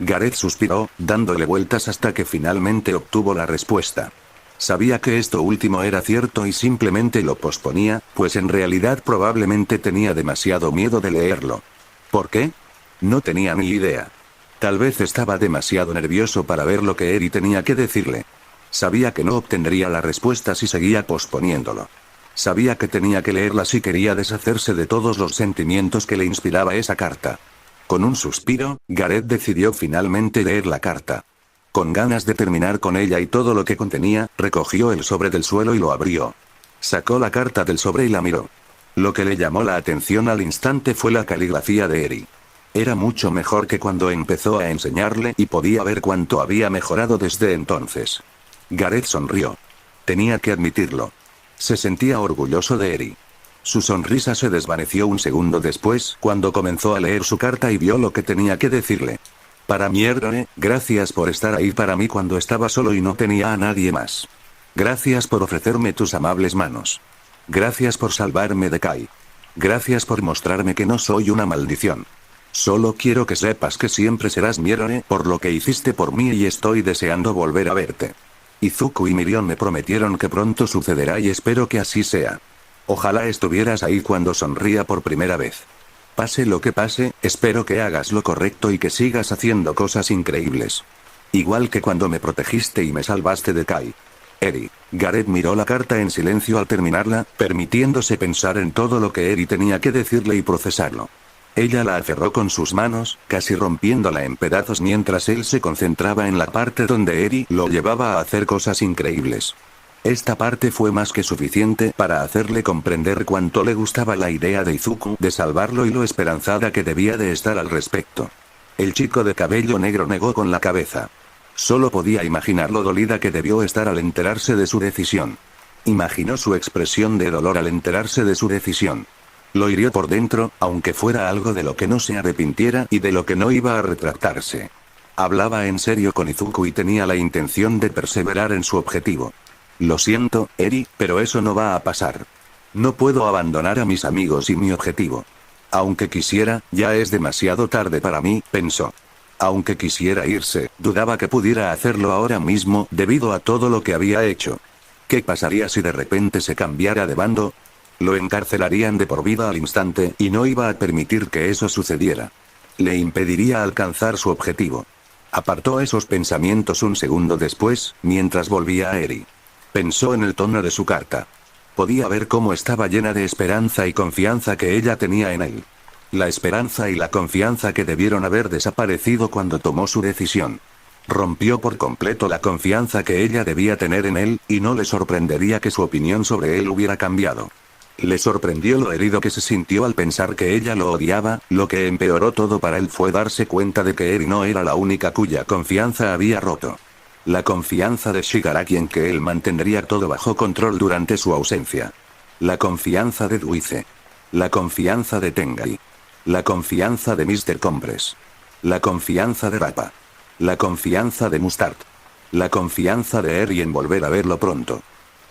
Gareth suspiró, dándole vueltas hasta que finalmente obtuvo la respuesta. Sabía que esto último era cierto y simplemente lo posponía, pues en realidad probablemente tenía demasiado miedo de leerlo. ¿Por qué? No tenía ni idea. Tal vez estaba demasiado nervioso para ver lo que Eri tenía que decirle. Sabía que no obtendría la respuesta si seguía posponiéndolo. Sabía que tenía que leerla si quería deshacerse de todos los sentimientos que le inspiraba esa carta. Con un suspiro, Gareth decidió finalmente leer la carta. Con ganas de terminar con ella y todo lo que contenía, recogió el sobre del suelo y lo abrió. Sacó la carta del sobre y la miró. Lo que le llamó la atención al instante fue la caligrafía de Eri. Era mucho mejor que cuando empezó a enseñarle y podía ver cuánto había mejorado desde entonces. Gareth sonrió. Tenía que admitirlo. Se sentía orgulloso de Eri. Su sonrisa se desvaneció un segundo después cuando comenzó a leer su carta y vio lo que tenía que decirle. Para mierda, gracias por estar ahí para mí cuando estaba solo y no tenía a nadie más. Gracias por ofrecerme tus amables manos. Gracias por salvarme de Kai. Gracias por mostrarme que no soy una maldición. Solo quiero que sepas que siempre serás mi héroe por lo que hiciste por mí y estoy deseando volver a verte. Izuku y Miriam me prometieron que pronto sucederá y espero que así sea. Ojalá estuvieras ahí cuando sonría por primera vez. Pase lo que pase, espero que hagas lo correcto y que sigas haciendo cosas increíbles. Igual que cuando me protegiste y me salvaste de Kai. Eri. Gareth miró la carta en silencio al terminarla, permitiéndose pensar en todo lo que Eri tenía que decirle y procesarlo. Ella la aferró con sus manos, casi rompiéndola en pedazos mientras él se concentraba en la parte donde Eri lo llevaba a hacer cosas increíbles. Esta parte fue más que suficiente para hacerle comprender cuánto le gustaba la idea de Izuku de salvarlo y lo esperanzada que debía de estar al respecto. El chico de cabello negro negó con la cabeza. Solo podía imaginar lo dolida que debió estar al enterarse de su decisión. Imaginó su expresión de dolor al enterarse de su decisión. Lo hirió por dentro, aunque fuera algo de lo que no se arrepintiera y de lo que no iba a retractarse. Hablaba en serio con Izuku y tenía la intención de perseverar en su objetivo. Lo siento, Eri, pero eso no va a pasar. No puedo abandonar a mis amigos y mi objetivo. Aunque quisiera, ya es demasiado tarde para mí, pensó. Aunque quisiera irse, dudaba que pudiera hacerlo ahora mismo, debido a todo lo que había hecho. ¿Qué pasaría si de repente se cambiara de bando? Lo encarcelarían de por vida al instante, y no iba a permitir que eso sucediera. Le impediría alcanzar su objetivo. Apartó esos pensamientos un segundo después, mientras volvía a Eri. Pensó en el tono de su carta. Podía ver cómo estaba llena de esperanza y confianza que ella tenía en él. La esperanza y la confianza que debieron haber desaparecido cuando tomó su decisión. Rompió por completo la confianza que ella debía tener en él, y no le sorprendería que su opinión sobre él hubiera cambiado. Le sorprendió lo herido que se sintió al pensar que ella lo odiaba, lo que empeoró todo para él fue darse cuenta de que Eri no era la única cuya confianza había roto. La confianza de Shigaraki en que él mantendría todo bajo control durante su ausencia. La confianza de Duice. La confianza de Tengai. La confianza de Mr. Compress. La confianza de Rappa. La confianza de Mustard. La confianza de Eri en volver a verlo pronto.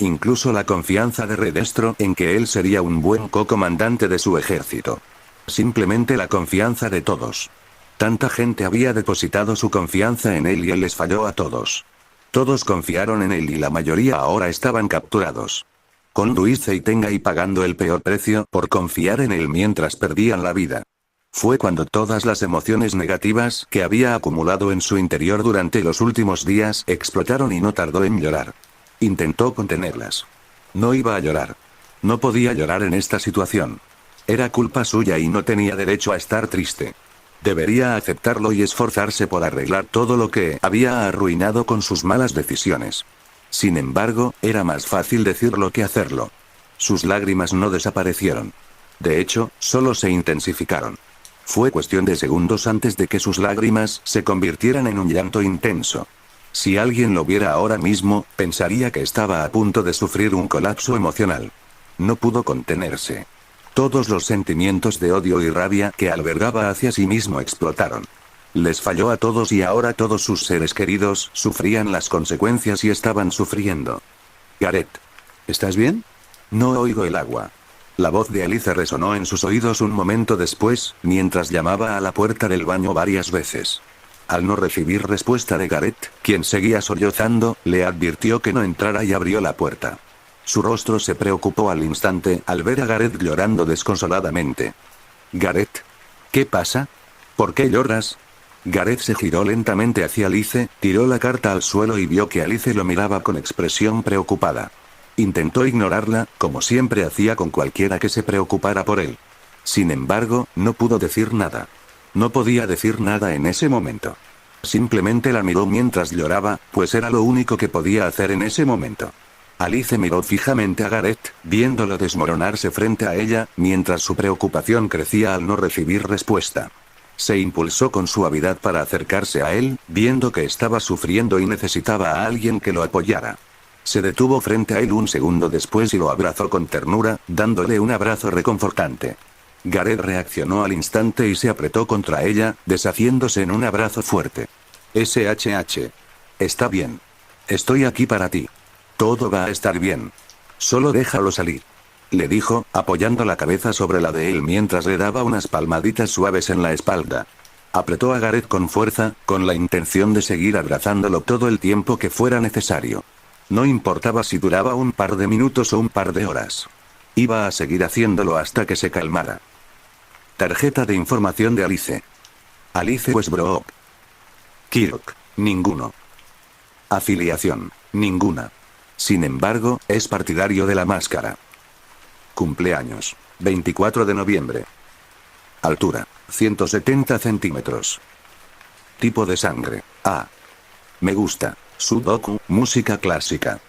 Incluso la confianza de Redestro en que él sería un buen co-comandante de su ejército. Simplemente la confianza de todos. Tanta gente había depositado su confianza en él y él les falló a todos. Todos confiaron en él y la mayoría ahora estaban capturados. Con Luis Zeitengai pagando el peor precio por confiar en él mientras perdían la vida. Fue cuando todas las emociones negativas que había acumulado en su interior durante los últimos días explotaron y no tardó en llorar. Intentó contenerlas. No iba a llorar. No podía llorar en esta situación. Era culpa suya y no tenía derecho a estar triste. Debería aceptarlo y esforzarse por arreglar todo lo que había arruinado con sus malas decisiones. Sin embargo, era más fácil decirlo que hacerlo. Sus lágrimas no desaparecieron. De hecho, solo se intensificaron. Fue cuestión de segundos antes de que sus lágrimas se convirtieran en un llanto intenso. Si alguien lo viera ahora mismo, pensaría que estaba a punto de sufrir un colapso emocional. No pudo contenerse. Todos los sentimientos de odio y rabia que albergaba hacia sí mismo explotaron. Les falló a todos y ahora todos sus seres queridos sufrían las consecuencias y estaban sufriendo. Gareth. ¿Estás bien? No oigo el agua. La voz de Alice resonó en sus oídos un momento después, mientras llamaba a la puerta del baño varias veces. Al no recibir respuesta de Gareth, quien seguía sollozando, le advirtió que no entrara y abrió la puerta. Su rostro se preocupó al instante al ver a Gareth llorando desconsoladamente. «Gareth. ¿Qué pasa? ¿Por qué lloras?» Gareth se giró lentamente hacia Alice, tiró la carta al suelo y vio que Alice lo miraba con expresión preocupada. Intentó ignorarla, como siempre hacía con cualquiera que se preocupara por él. Sin embargo, no pudo decir nada. No podía decir nada en ese momento. Simplemente la miró mientras lloraba, pues era lo único que podía hacer en ese momento. Alice miró fijamente a Gareth, viéndolo desmoronarse frente a ella, mientras su preocupación crecía al no recibir respuesta. Se impulsó con suavidad para acercarse a él, viendo que estaba sufriendo y necesitaba a alguien que lo apoyara. Se detuvo frente a él un segundo después y lo abrazó con ternura, dándole un abrazo reconfortante. Gareth reaccionó al instante y se apretó contra ella, deshaciéndose en un abrazo fuerte. SHH. Está bien. Estoy aquí para ti. Todo va a estar bien. Solo déjalo salir. Le dijo, apoyando la cabeza sobre la de él mientras le daba unas palmaditas suaves en la espalda. Apretó a Gareth con fuerza, con la intención de seguir abrazándolo todo el tiempo que fuera necesario. No importaba si duraba un par de minutos o un par de horas. Iba a seguir haciéndolo hasta que se calmara. Tarjeta de información de Alice. Alice Westbrook. Kirk. Ninguno. Afiliación. Ninguna. Sin embargo, es partidario de la máscara. Cumpleaños. 24 de noviembre. Altura. 170 centímetros. Tipo de sangre. A. Me gusta. Sudoku, música clásica.